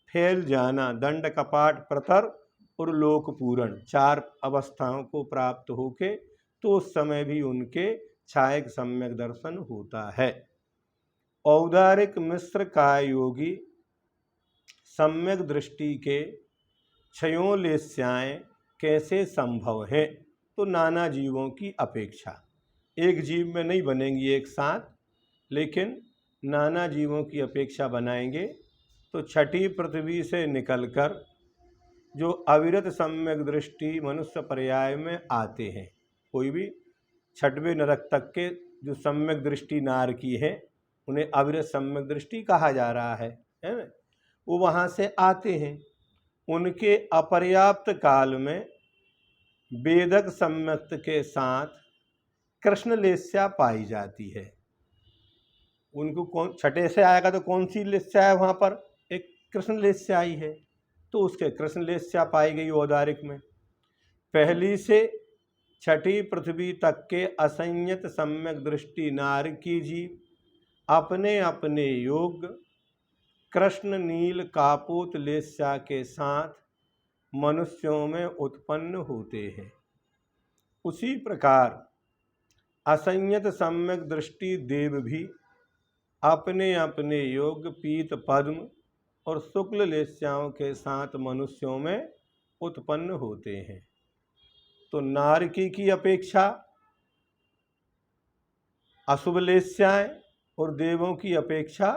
फैल जाना, दंड कपाट प्रतर और लोक पूरण 4 अवस्थाओं को प्राप्त होके, तो उस समय भी उनके छायक सम्यक दर्शन होता है। औदारिक मिश्र का योगी सम्यक दृष्टि के क्षयों लेस्याएँ कैसे संभव है? तो नाना जीवों की अपेक्षा, एक जीव में नहीं बनेंगी एक साथ, लेकिन नाना जीवों की अपेक्षा बनाएंगे। तो छठी पृथ्वी से निकलकर जो अविरत सम्यक दृष्टि मनुष्य पर्याय में आते हैं, कोई भी 6वें नरक तक के जो सम्यक दृष्टि नार की है उन्हें अविरत सम्यक दृष्टि कहा जा रहा है ना? वो वहाँ से आते हैं। उनके अपर्याप्त काल में वेदक सम्यक्त के साथ कृष्ण लेस्या पाई जाती है। उनको कौन छठे से आएगा तो कौन सी लेस्या है? वहाँ पर एक कृष्ण लेस्या ही है, तो उसके कृष्ण लेस्या पाई गई औदारिक में। पहली से छठी पृथ्वी तक के असंयत सम्यक दृष्टि नारकी जीव अपने अपने योग कृष्ण नील कापोत लेस्या के साथ मनुष्यों में उत्पन्न होते हैं। उसी प्रकार असंयत सम्यक दृष्टि देव भी अपने अपने योग्य पीत पद्म और शुक्ल लेस्याओं के साथ मनुष्यों में उत्पन्न होते हैं। तो नारकी की अपेक्षा अशुभ लेस्याएं और देवों की अपेक्षा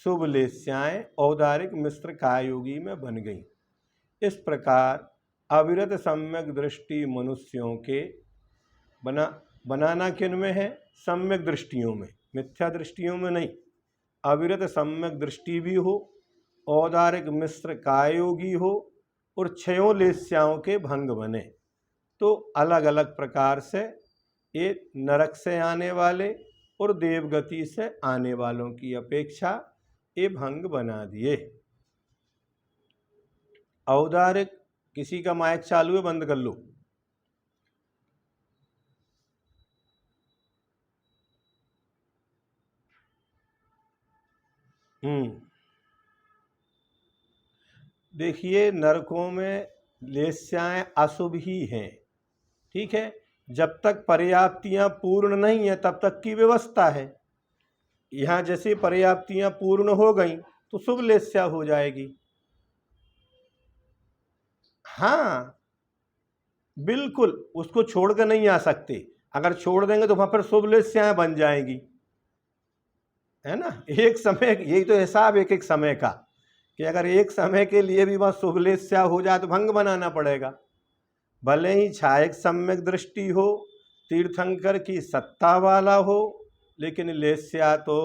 शुभ लेस्याएं औदारिक मिश्र कायोगी में बन गई। इस प्रकार अविरत सम्यक दृष्टि मनुष्यों के बनाना किन में है? सम्यक दृष्टियों में, मिथ्या दृष्टियों में नहीं। अविरत सम्यक दृष्टि भी हो, औदारिक मिश्र कायोगी हो और क्षयों लेस्याओं के भंग बने। तो अलग अलग प्रकार से ये नरक से आने वाले और देवगति से आने वालों की अपेक्षा ये भंग बना दिए। औदारिक, किसी का माइक चालू है, बंद कर लो। देखिए, नरकों में लेस्याएं अशुभ ही हैं, ठीक है। जब तक पर्याप्तियां पूर्ण नहीं है तब तक की व्यवस्था है। यहाँ जैसे पर्याप्तियां पूर्ण हो गई तो शुभ लेस्या हो जाएगी। हाँ बिल्कुल, उसको छोड़ कर नहीं आ सकते। अगर छोड़ देंगे तो वहां पर शुभ लेस्याएं बन जाएंगी, है ना। एक समय, यही तो हिसाब एक एक समय का, कि अगर एक समय के लिए भी वह शुभ लेस्या हो जाए तो भंग बनाना पड़ेगा। भले ही छायक सम्यक दृष्टि हो, तीर्थंकर की सत्ता वाला हो, लेकिन लेस्या तो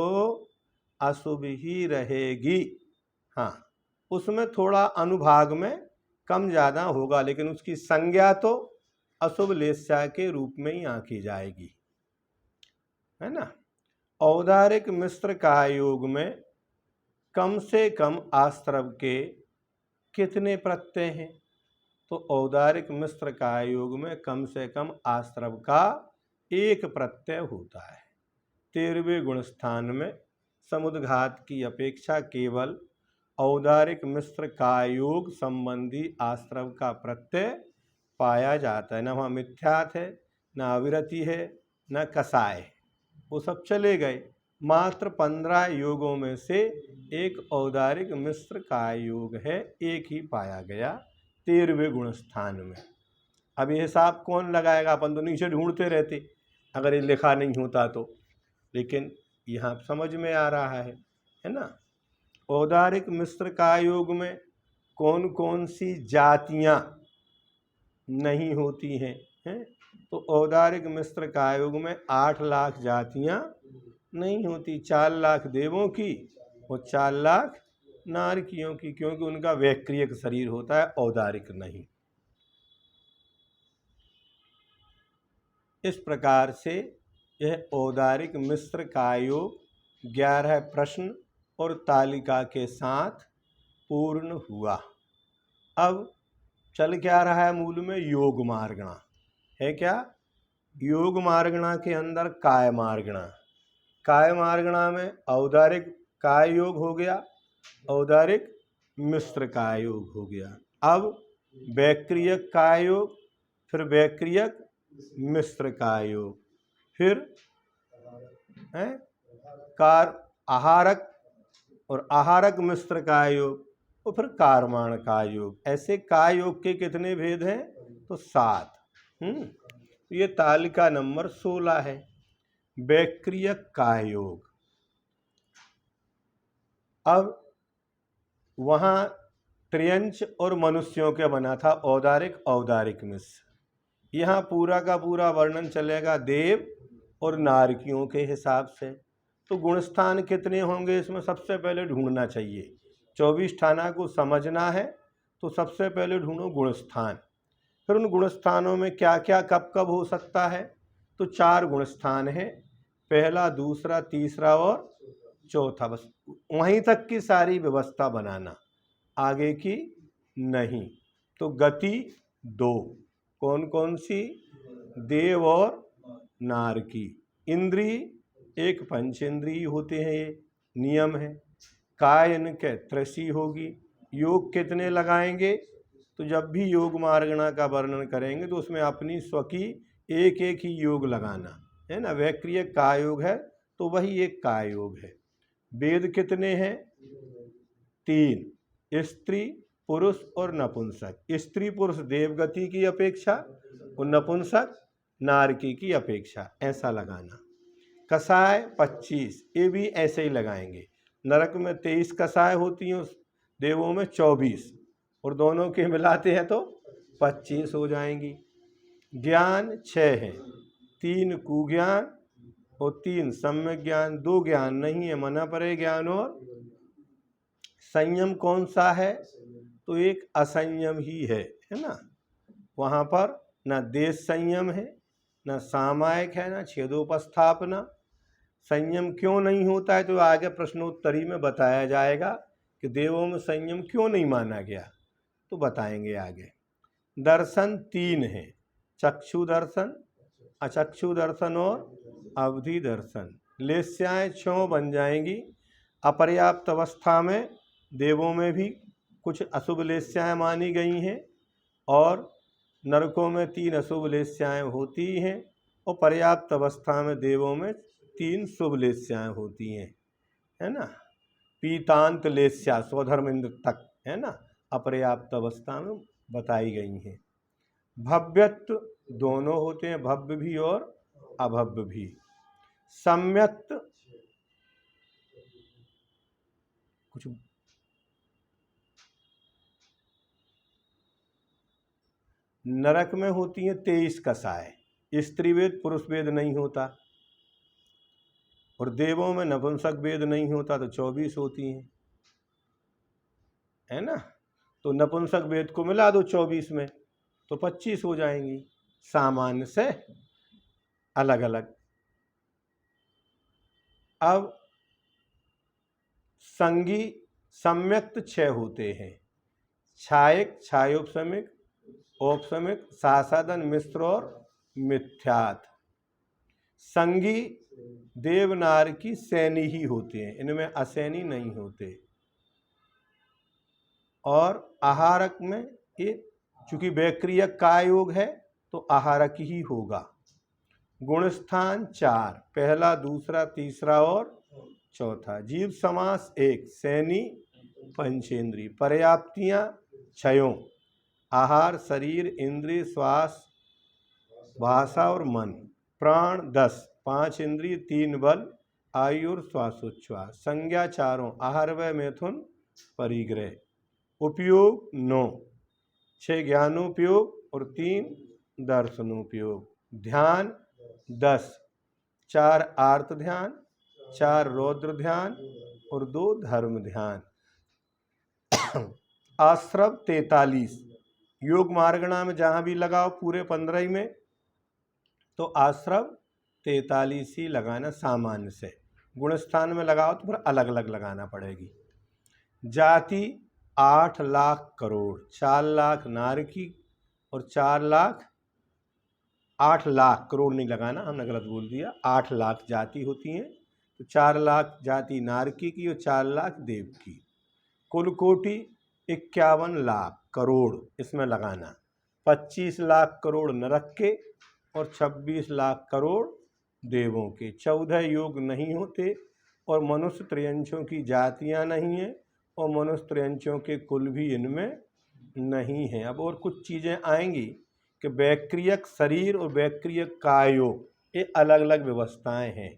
अशुभ ही रहेगी। हाँ, उसमें थोड़ा अनुभाग में कम ज़्यादा होगा, लेकिन उसकी संज्ञा तो अशुभ लेस्या के रूप में ही आंकी जाएगी, है ना। औदारिक मिश्र का योग में कम से कम आश्रव के कितने प्रत्यय हैं? तो औदारिक मिश्र का योग में कम से कम आश्रव का एक प्रत्यय होता है। 13वें गुण स्थान में समुद्घात की अपेक्षा केवल औदारिक मिश्र का योग संबंधी आश्रव का प्रत्यय पाया जाता है। न वहाँ मिथ्यात है, न अविरति है, न कसाय, वो सब चले गए। मात्र 15 योगों में से एक औदारिक मिश्र का योग है, एक ही पाया गया 13वें गुण स्थान में। अब ये हिसाब कौन लगाएगा? अपन तो नीचे ढूंढते रहते अगर ये लिखा नहीं होता तो, लेकिन यहाँ समझ में आ रहा है ना। औदारिक मिश्र का योग में कौन कौन सी जातियाँ नहीं होती हैं, हैं? तो औदारिक मिश्र का योग में 8 लाख जातियाँ नहीं होती। 4 लाख देवों की और 4 लाख नारकियों की, क्योंकि उनका वैक्रियक शरीर होता है, औदारिक नहीं। इस प्रकार से यह औदारिक मिश्र का योग 11 प्रश्न और तालिका के साथ पूर्ण हुआ। अब चल क्या रहा है मूल में? योग मार्गणा है क्या? योग मार्गणा के अंदर काय मार्गणा। काय मार्गणा में औदारिक काय योग हो गया, औदारिक मिश्र काय योग हो गया। अब वैक्रियक काय योग, फिर वैक्रियक मिश्र काय योग, फिर आहारक और आहारक मिश्र काय योग, और फिर कारमाण काय योग। ऐसे काय योग के कितने भेद हैं? तो 7। ये तालिका नंबर 16 है। वैक्रियक काय योग। अब वहाँ त्रियंच और मनुष्यों के बना था औदारिक औदारिक मिश्र। यहाँ पूरा का पूरा वर्णन चलेगा देव और नारकियों के हिसाब से। तो गुणस्थान कितने होंगे इसमें सबसे पहले ढूंढना चाहिए। 24 ठाना को समझना है तो सबसे पहले ढूंढो गुणस्थान। फिर उन गुणस्थानों में क्या क्या कब कब हो सकता है? तो 4 गुणस्थान हैं, पहला, दूसरा, तीसरा और चौथा। बस वहीं तक की सारी व्यवस्था बनाना, आगे की नहीं। तो गति 2, कौन कौन सी? देव और नारकी। इंद्रिय 1 पंचेंद्रिय होते हैं, ये नियम है। कायन के त्रसी होगी। योग कितने लगाएंगे? तो जब भी योग मार्गणा का वर्णन करेंगे तो उसमें अपनी स्व की एक एक ही योग लगाना है ना। वैक्रिय काय योग है तो वही एक काय योग है। वेद कितने हैं? 3, स्त्री पुरुष और नपुंसक। स्त्री पुरुष देवगति की अपेक्षा और नपुंसक नारकी की अपेक्षा, ऐसा लगाना। कसाय 25, ये भी ऐसे ही लगाएंगे। नरक में 23 कसाय होती हैं, देवों में 24, और दोनों के मिलाते हैं तो 25 हो जाएंगी। ज्ञान 6 है, 3 कुज्ञान और 3 सम्यक ज्ञान। 2 ज्ञान नहीं है, मना परे ज्ञान। और संयम कौन सा है? तो एक असंयम ही है ना। वहाँ पर न देश संयम है, न सामायिक है, न छेदोपस्थापना। संयम क्यों नहीं होता है तो आगे प्रश्नोत्तरी में बताया जाएगा कि देवों में संयम क्यों नहीं माना गया, तो बताएंगे आगे। दर्शन 3 है, चक्षु दर्शन, अचक्षु दर्शन और अवधि दर्शन। लेस्याएँ 6 बन जाएंगी। अपर्याप्त अवस्था में देवों में भी कुछ अशुभ लेस्याएँ मानी गई हैं, और नरकों में 3 अशुभ लेस्याएँ होती हैं, और पर्याप्त अवस्था में देवों में 3 शुभ लेस्याएँ होती हैं, है ना। पीतांत लेस्या स्वधर्म इंद्र तक, है ना, अपर्याप्त अवस्था में बताई गई हैं। भव्यत्व दोनों होते हैं, भव्य भी और अभव्य भी। सम्यक्त कुछ नरक में होती हैं 23 कसाय। स्त्री वेद पुरुष वेद नहीं होता, और देवों में नपुंसक वेद नहीं होता तो 24 होती हैं, है ना। तो नपुंसक वेद को मिला दो 24 में तो 25 हो जाएंगी, सामान्य से अलग अलग। अब संगी सम्यक्त 6 होते हैं, छायक, छायोपशमिक, औपशमिक, सासादन, मिश्र और मिथ्यात। संगी देवनार की सैनी ही होते हैं, इनमें असैनी नहीं होते। और आहारक में ये चूंकि वैक्रियक का योग है तो आहारक ही होगा। गुणस्थान 4, पहला, दूसरा, तीसरा और चौथा। जीव समास 1, सैनी पंचेंद्री। पर्याप्तियां 6, आहार, शरीर, इंद्रिय, श्वास, भाषा और मन। प्राण 10, 5 इंद्रिय, 3 बल, आयु और श्वासोच्छ्वास। संज्ञा 4, आहार व मैथुन परिग्रह। उपयोग 9, 6 ज्ञानोपयोग और 3 दर्शनोपयोग। ध्यान 10, 4 आर्त ध्यान, 4 रौद्र ध्यान और 2 धर्म ध्यान। आश्रव 43, योग मार्गणा में जहाँ भी लगाओ पूरे 15 ही में, तो आश्रव 43 ही लगाना सामान्य से। गुणस्थान में लगाओ तो फिर अलग अलग लगाना पड़ेगी। जाति 8 लाख करोड़, 4 लाख नारकी और 4 लाख, 8 लाख करोड़ नहीं लगाना, हमने गलत बोल दिया। 8 लाख जाति होती हैं, तो 4 लाख जाति नारकी की और 4 लाख देव की। कुल कोटि 51 लाख करोड़ इसमें लगाना। 25 लाख करोड़ नरक के और 26 लाख करोड़ देवों के। 14 योग नहीं होते, और मनुष्य त्रयंशों की जातियां नहीं हैं, और मनुष्य त्रयंशों के कुल भी इनमें नहीं है। अब और कुछ चीज़ें आएंगी कि वैक्रियक शरीर और वैक्रियक कायोग, ये अलग अलग व्यवस्थाएं हैं।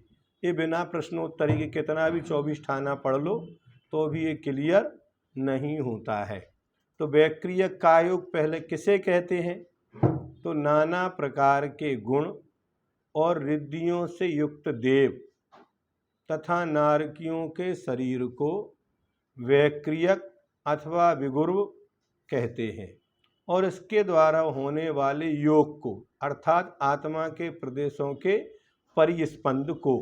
ये बिना प्रश्नोत्तरी के कितना भी 24 ठाना पढ़ लो तो भी ये क्लियर नहीं होता है। तो वैक्रियक कायोग पहले किसे कहते हैं? तो नाना प्रकार के गुण और रिद्धियों से युक्त देव तथा नारकियों के शरीर को वैक्रियक अथवा विगुर्व कहते हैं, और इसके द्वारा होने वाले योग को अर्थात आत्मा के प्रदेशों के परिस्पंद को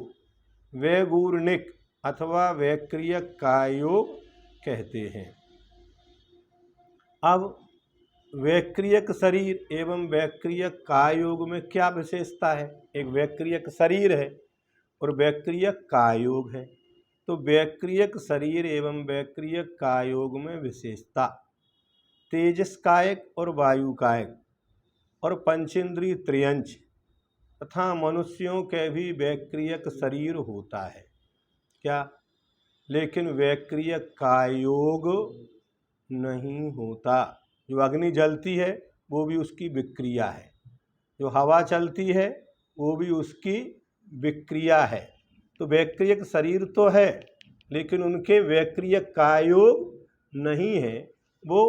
वैगूर्णिक अथवा वैक्रियक कायोग कहते हैं। अब वैक्रियक शरीर एवं वैक्रियक कायोग में क्या विशेषता है? एक वैक्रियक शरीर है और वैक्रियक कायोग है। तो वैक्रियक शरीर एवं वैक्रियक कायोग में विशेषता तेजस कायक और वायु कायक और पंचेंद्रिय त्रियंच तथा मनुष्यों के भी वैक्रियक शरीर होता है। क्या? लेकिन वैक्रियक कायोग नहीं होता। जो अग्नि जलती है वो भी उसकी विक्रिया है, जो हवा चलती है वो भी उसकी विक्रिया है। तो वैक्रियक शरीर तो है लेकिन उनके वैक्रियक कायोग नहीं है। वो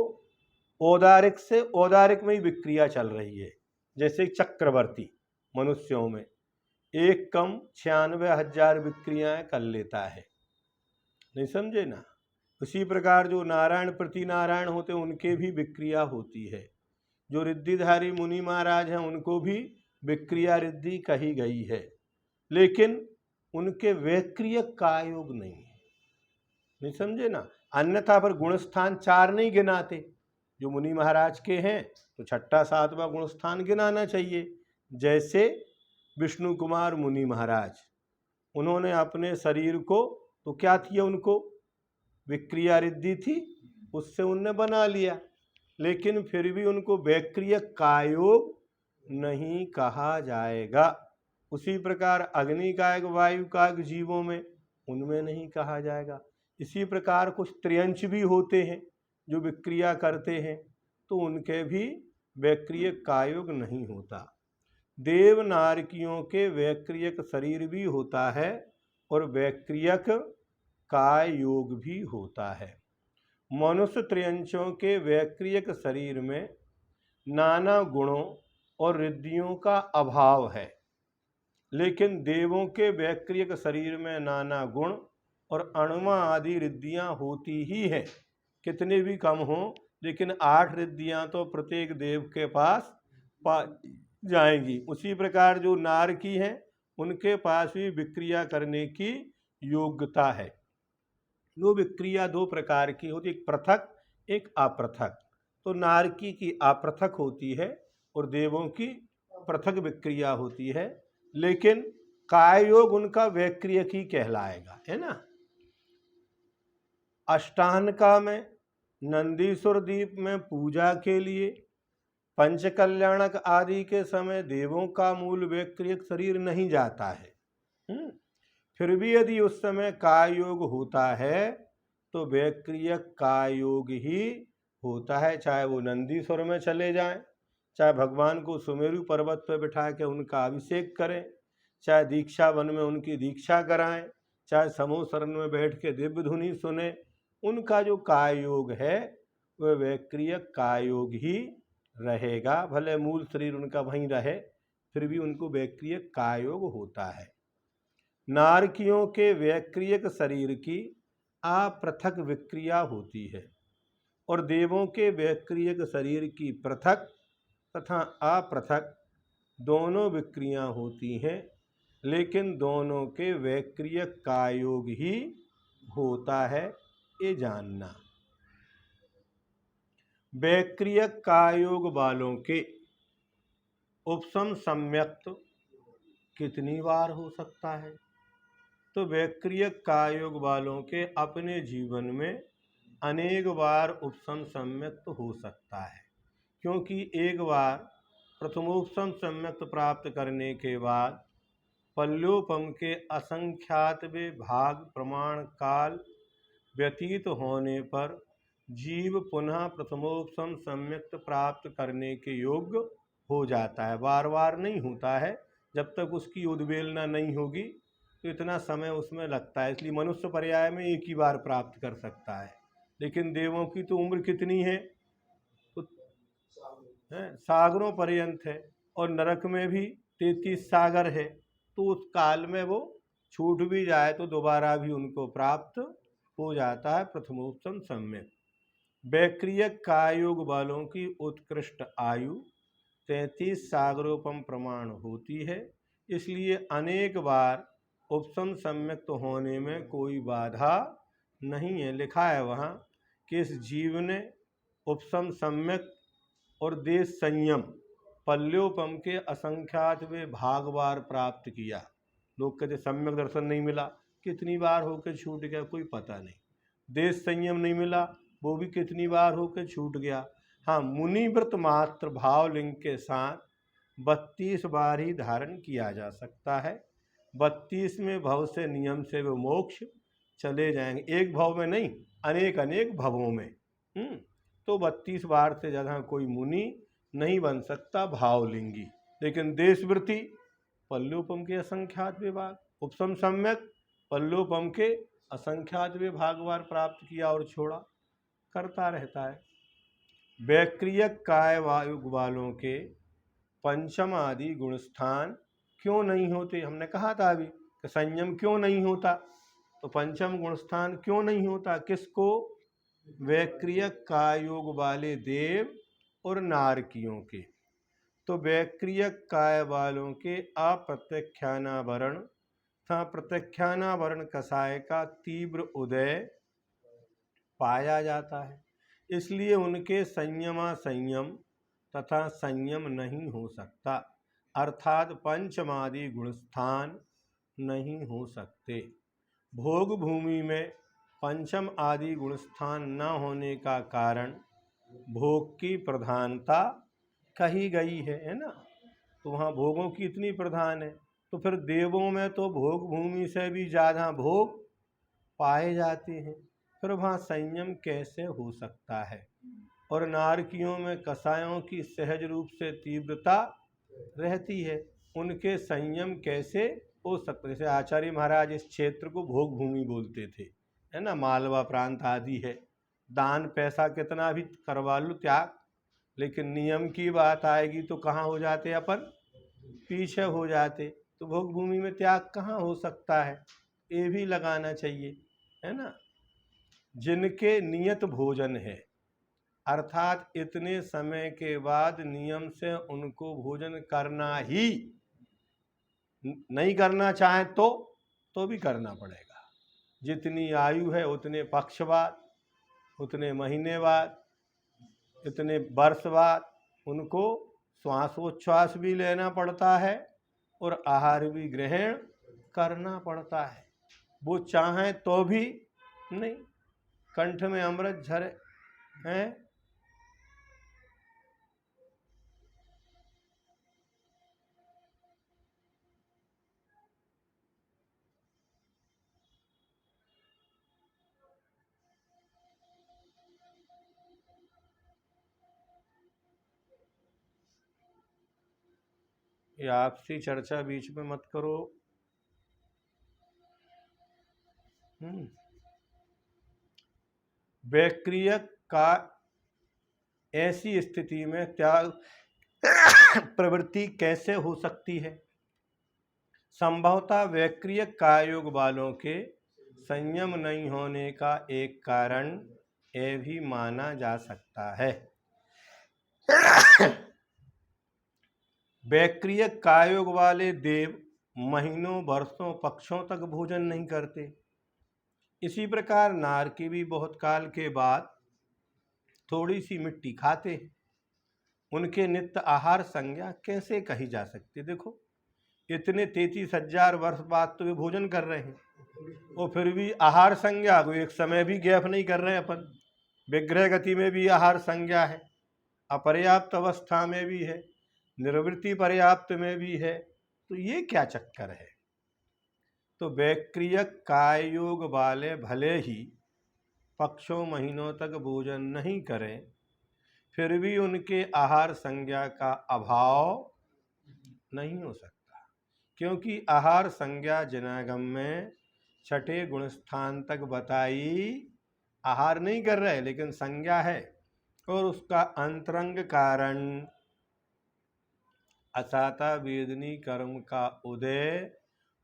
औदारिक से औदारिक में ही विक्रिया चल रही है। जैसे चक्रवर्ती मनुष्यों में एक कम 96,000 विक्रियाएं कर लेता है, नहीं समझे ना। उसी प्रकार जो नारायण प्रति नारायण होते हैं उनके भी विक्रिया होती है। जो रिद्धिधारी मुनि महाराज हैं उनको भी विक्रिया रिद्धि कही गई है, लेकिन उनके वैक्रियक कायोग नहीं है, नहीं समझे ना। अन्यथा पर गुणस्थान 4 नहीं गिनाते। जो मुनि महाराज के हैं तो 6ठा 7वां गुणस्थान गिनाना चाहिए। जैसे विष्णु कुमार मुनि महाराज, उन्होंने अपने शरीर को तो क्या थी, उनको विक्रिया रिद्धि थी, उससे उनने बना लिया, लेकिन फिर भी उनको वैक्रियक कायोग नहीं कहा जाएगा। उसी प्रकार अग्नि कायक वायु कायक जीवों में उनमें नहीं कहा जाएगा। इसी प्रकार कुछ त्रियंच भी होते हैं जो विक्रिया करते हैं, तो उनके भी वैक्रियक कायोग नहीं होता। देव नारकियों के वैक्रियक शरीर भी होता है और वैक्रियक कायोग भी होता है। मनुष्य त्रियंचों के वैक्रियक शरीर में नाना गुणों और रिद्धियों का अभाव है, लेकिन देवों के वैक्रियक शरीर में नाना गुण और अणुमा आदि रिद्धियां होती ही हैं। कितने भी कम हों, लेकिन 8 रिद्धियां तो प्रत्येक देव के पास जाएंगी। उसी प्रकार जो नारकी हैं उनके पास भी विक्रिया करने की योग्यता है। वो विक्रिया 2 प्रकार की होती है, एक पृथक एक अपृथक। तो नारकी की अपृथक होती है और देवों की पृथक विक्रिया होती है, लेकिन कायोग उनका वैक्रियक ही कहलाएगा, है ना। अष्टानका में नंदीश्वर द्वीप में पूजा के लिए पंचकल्याणक आदि के समय देवों का मूल वैक्रियक शरीर नहीं जाता है। फिर भी यदि उस समय कायोग होता है तो वैक्रियक कायोग ही होता है, चाहे वो नंदीश्वर में चले जाएं, चाहे भगवान को सुमेरु पर्वत पर बिठा के उनका अभिषेक करें, चाहे दीक्षा वन में उनकी दीक्षा कराएं, चाहे समूह शरण में बैठ के दिव्य धुनी सुने, उनका जो कायोग है वह वैक्रियक कायोग ही रहेगा। भले मूल शरीर उनका वहीं रहे, फिर भी उनको वैक्रियक कायोग होता है। नारकियों के वैक्रियक शरीर की अपृथक विक्रिया होती है और देवों के वैक्रियक शरीर की पृथक तथा अपृथक दोनों विक्रिया होती हैं, लेकिन दोनों के वैक्रियक कायोग ही होता है, ये जानना। वैक्रियक कायोग वालों के उपशम सम्यक्त कितनी बार हो सकता है? तो वैक्रियक कायोग वालों के अपने जीवन में अनेक बार उपशम सम्यक्त हो सकता है, क्योंकि एक बार प्रथमोपशम सम्यक्त प्राप्त करने के बाद पल्योपम के असंख्यात भाग प्रमाण काल व्यतीत होने पर जीव पुनः प्रथमोपशम सम्यक्त प्राप्त करने के योग्य हो जाता है। बार बार नहीं होता है, जब तक उसकी उद्वेलना नहीं होगी तो इतना समय उसमें लगता है। इसलिए मनुष्य पर्याय में एक ही बार प्राप्त कर सकता है, लेकिन देवों की तो उम्र कितनी है, तो सागरों पर्यंत है, और नरक में भी 33 सागर है, तो उस काल में वो छूट भी जाए तो दोबारा भी उनको प्राप्त हो जाता है प्रथमोपशम सम्यक। वैक्रियक कायोग वालों की उत्कृष्ट आयु 33 सागरोपम प्रमाण होती है, इसलिए अनेक बार उपशम सम्यक्त होने में कोई बाधा नहीं है। लिखा है वहाँ कि इस जीव ने उपशम सम्यक और देश संयम पल्योपम के असंख्यात भागवार प्राप्त किया। लोग कहते सम्यक दर्शन नहीं मिला, कितनी बार होकर छूट गया कोई पता नहीं। देश संयम नहीं मिला, वो भी कितनी बार होकर छूट गया। हाँ, मुनि व्रत मात्र भावलिंग के साथ 32 बार ही धारण किया जा सकता है। 32वें भव से नियम से वो मोक्ष चले जाएंगे, एक भव में नहीं, अनेक अनेक भवों में। तो 32 बार से ज़्यादा कोई मुनि नहीं बन सकता भावलिंगी। लेकिन देशवृत्ति पल्लोपम के असंख्यात विभाग, उपसम सम्यक पल्लोपम के असंख्यात विभागवार प्राप्त किया और छोड़ा, करता रहता है। वैक्रियक काय वायु वालों के पंचम आदि गुणस्थान क्यों नहीं होते? हमने कहा था अभी कि संयम क्यों नहीं होता, तो पंचम गुणस्थान क्यों नहीं होता? किसको? वैक्रियक काय योग वाले देव और नारकियों के। तो वैक्रियक काय वालों के अप्रत्यख्यानावरण तथा प्रत्यख्यानावरण कषाय का तीव्र उदय पाया जाता है, इसलिए उनके संयमा संयम तथा संयम नहीं हो सकता, अर्थात पंचमादि गुणस्थान नहीं हो सकते। भोग भूमि में पंचम आदि गुणस्थान न होने का कारण भोग की प्रधानता कही गई है ना। तो वहाँ भोगों की इतनी प्रधान है, तो फिर देवों में तो भोग भूमि से भी ज़्यादा भोग पाए जाते हैं, फिर वहाँ संयम कैसे हो सकता है? और नारकियों में कषायों की सहज रूप से तीव्रता रहती है, उनके संयम कैसे हो सकते? जैसे आचार्य महाराज इस क्षेत्र को भोग भूमि बोलते थे, है ना, मालवा प्रांत आदि है। दान पैसा कितना भी करवा लो त्याग, लेकिन नियम की बात आएगी तो कहाँ हो जाते अपन? पीछे हो जाते। तो भोग भूमि में त्याग कहाँ हो सकता है? ये भी लगाना चाहिए, है ना। जिनके नियत भोजन है, अर्थात इतने समय के बाद नियम से उनको भोजन करना ही, नहीं करना चाहे तो भी करना पड़ेगा। जितनी आयु है उतने पक्ष बाद, उतने महीने बाद, इतने वर्ष बाद उनको श्वासोच्छ्वास भी लेना पड़ता है और आहार भी ग्रहण करना पड़ता है। वो चाहें तो भी नहीं, कंठ में अमृत झरे हैं। ये आपसी चर्चा बीच में मत करो। वैक्रियक का ऐसी स्थिति में त्याग प्रवृत्ति कैसे हो सकती है? संभवतः वैक्रियक कायोग वालों के संयम नहीं होने का एक कारण यह भी माना जा सकता है। वैक्रियक कायोग वाले देव महीनों वर्षों पक्षों तक भोजन नहीं करते। इसी प्रकार नारकी भी बहुत काल के बाद थोड़ी सी मिट्टी खाते हैं। उनके नित्य आहार संज्ञा कैसे कही जा सकती? देखो, इतने 33,000 वर्ष बाद तो वे भोजन कर रहे हैं, और फिर भी आहार संज्ञा को एक समय भी गैप नहीं कर रहे हैं अपन। विग्रह गति में भी आहार संज्ञा है, अपर्याप्त अवस्था में भी है, निर्वृत्ति पर्याप्त में भी है। तो ये क्या चक्कर है? तो वैक्रियक काय योग वाले भले ही पक्षों महीनों तक भोजन नहीं करें, फिर भी उनके आहार संज्ञा का अभाव नहीं हो सकता, क्योंकि आहार संज्ञा जनागम में छठे गुणस्थान तक बताई। आहार नहीं कर रहे लेकिन संज्ञा है, और उसका अंतरंग कारण असाता वेदनी कर्म का उदय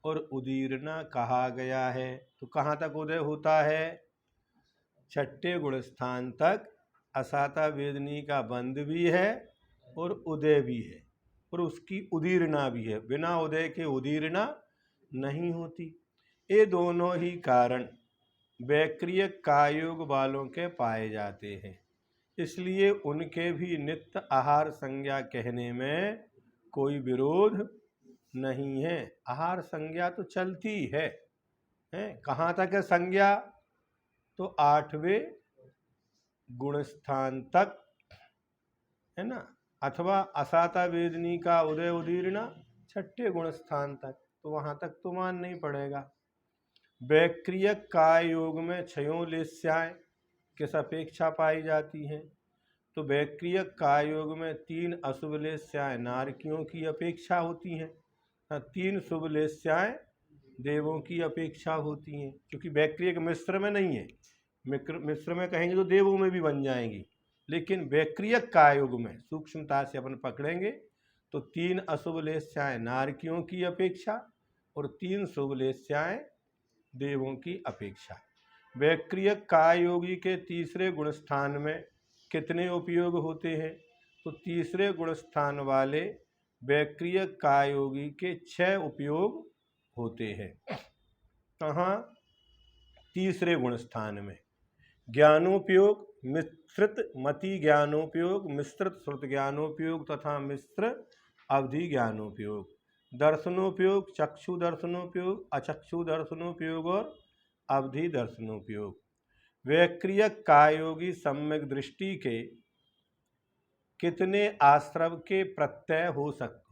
और उदीरना कहा गया है। तो कहाँ तक उदय होता है? छठे गुणस्थान तक असाता वेदनी का बंध भी है और उदय भी है, और उसकी उदीरना भी है। बिना उदय के उदीरना नहीं होती। ये दोनों ही कारण वैक्रियक कायोग वालों के पाए जाते हैं, इसलिए उनके भी नित्य आहार संज्ञा कहने में कोई विरोध नहीं है। आहार संज्ञा तो चलती है, है। कहाँ तक है संज्ञा? तो 8वें गुणस्थान तक, है ना। अथवा असाता वेदनी का उदय उदीर्णा 6ठे गुणस्थान तक, तो वहाँ तक तो मान नहीं पड़ेगा। वैक्रियक काय योग में क्षयों लेस्याएं किस अपेक्षा पाई जाती हैं? तो वैक्रियक काय योग में 3 अशुभ लेस्याएं नारकियों की अपेक्षा होती हैं, 3 शुभ लेस्याएं देवों की अपेक्षा होती हैं। क्योंकि वैक्रियक मिश्र में नहीं है, मिश्र में कहेंगे तो देवों में भी बन जाएंगी, लेकिन वैक्रियक कायोग में सूक्ष्मता से अपन पकड़ेंगे तो 3 अशुभ लेस्याएं नारकियों की अपेक्षा और 3 शुभ लेस्याएं देवों की अपेक्षा। वैक्रियक कायोगी के तीसरे गुणस्थान में कितने उपयोग होते हैं? तो तीसरे गुणस्थान वाले वैक्रियक कायोगी के 6 उपयोग होते हैं। कहाँ? तीसरे गुणस्थान में। ज्ञानोपयोग, मिश्रित मति ज्ञानोपयोग, मिश्रित श्रुत ज्ञानोपयोग तथा मिश्र अवधि ज्ञानोपयोग। दर्शनोपयोग, चक्षु दर्शनोपयोग, अचक्षु दर्शनोपयोग और अवधि दर्शनोपयोग। वैक्रियक कायोगी सम्यक दृष्टि के कितने आश्रव के प्रत्यय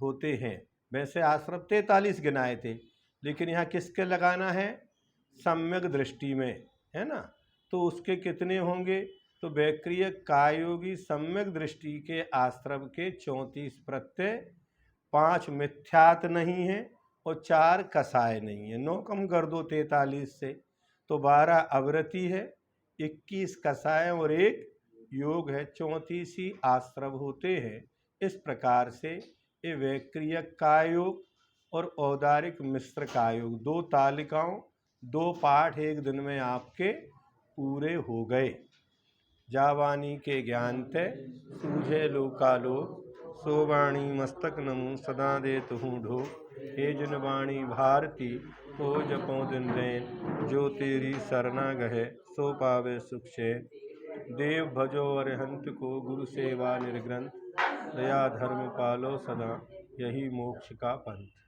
होते हैं? वैसे आश्रव 43 गिनाए थे, लेकिन यहाँ किसके लगाना है? सम्यक दृष्टि में, है ना। तो उसके कितने होंगे? तो वैक्रियक कायोगी सम्यक दृष्टि के आश्रव के 34 प्रत्यय, 5 मिथ्यात नहीं है और 4 कसाय नहीं है। 9 कम कर दो 43 से, तो 12 अवृत्ति है, 21 कसाय और 1 योग है। 34 ही आश्रव होते हैं। इस प्रकार से ये वैक्रियक कायोग और औदारिक मिश्र कायोग 2 तालिकाओं 2 पाठ एक दिन में आपके पूरे हो गए। जावानी के ज्ञान ते सूझे लोकालोक, सोवाणी मस्तक नमो सदा देत हूँ ढो। हे जनवाणी भारती हो जपो दिन रैन, जो तेरी सरना गहे सो पावे सुख से। देव भजो अरिहंत को गुरु सेवा निर्ग्रंथ, दया धर्म पालो सदा यही मोक्ष का पंथ।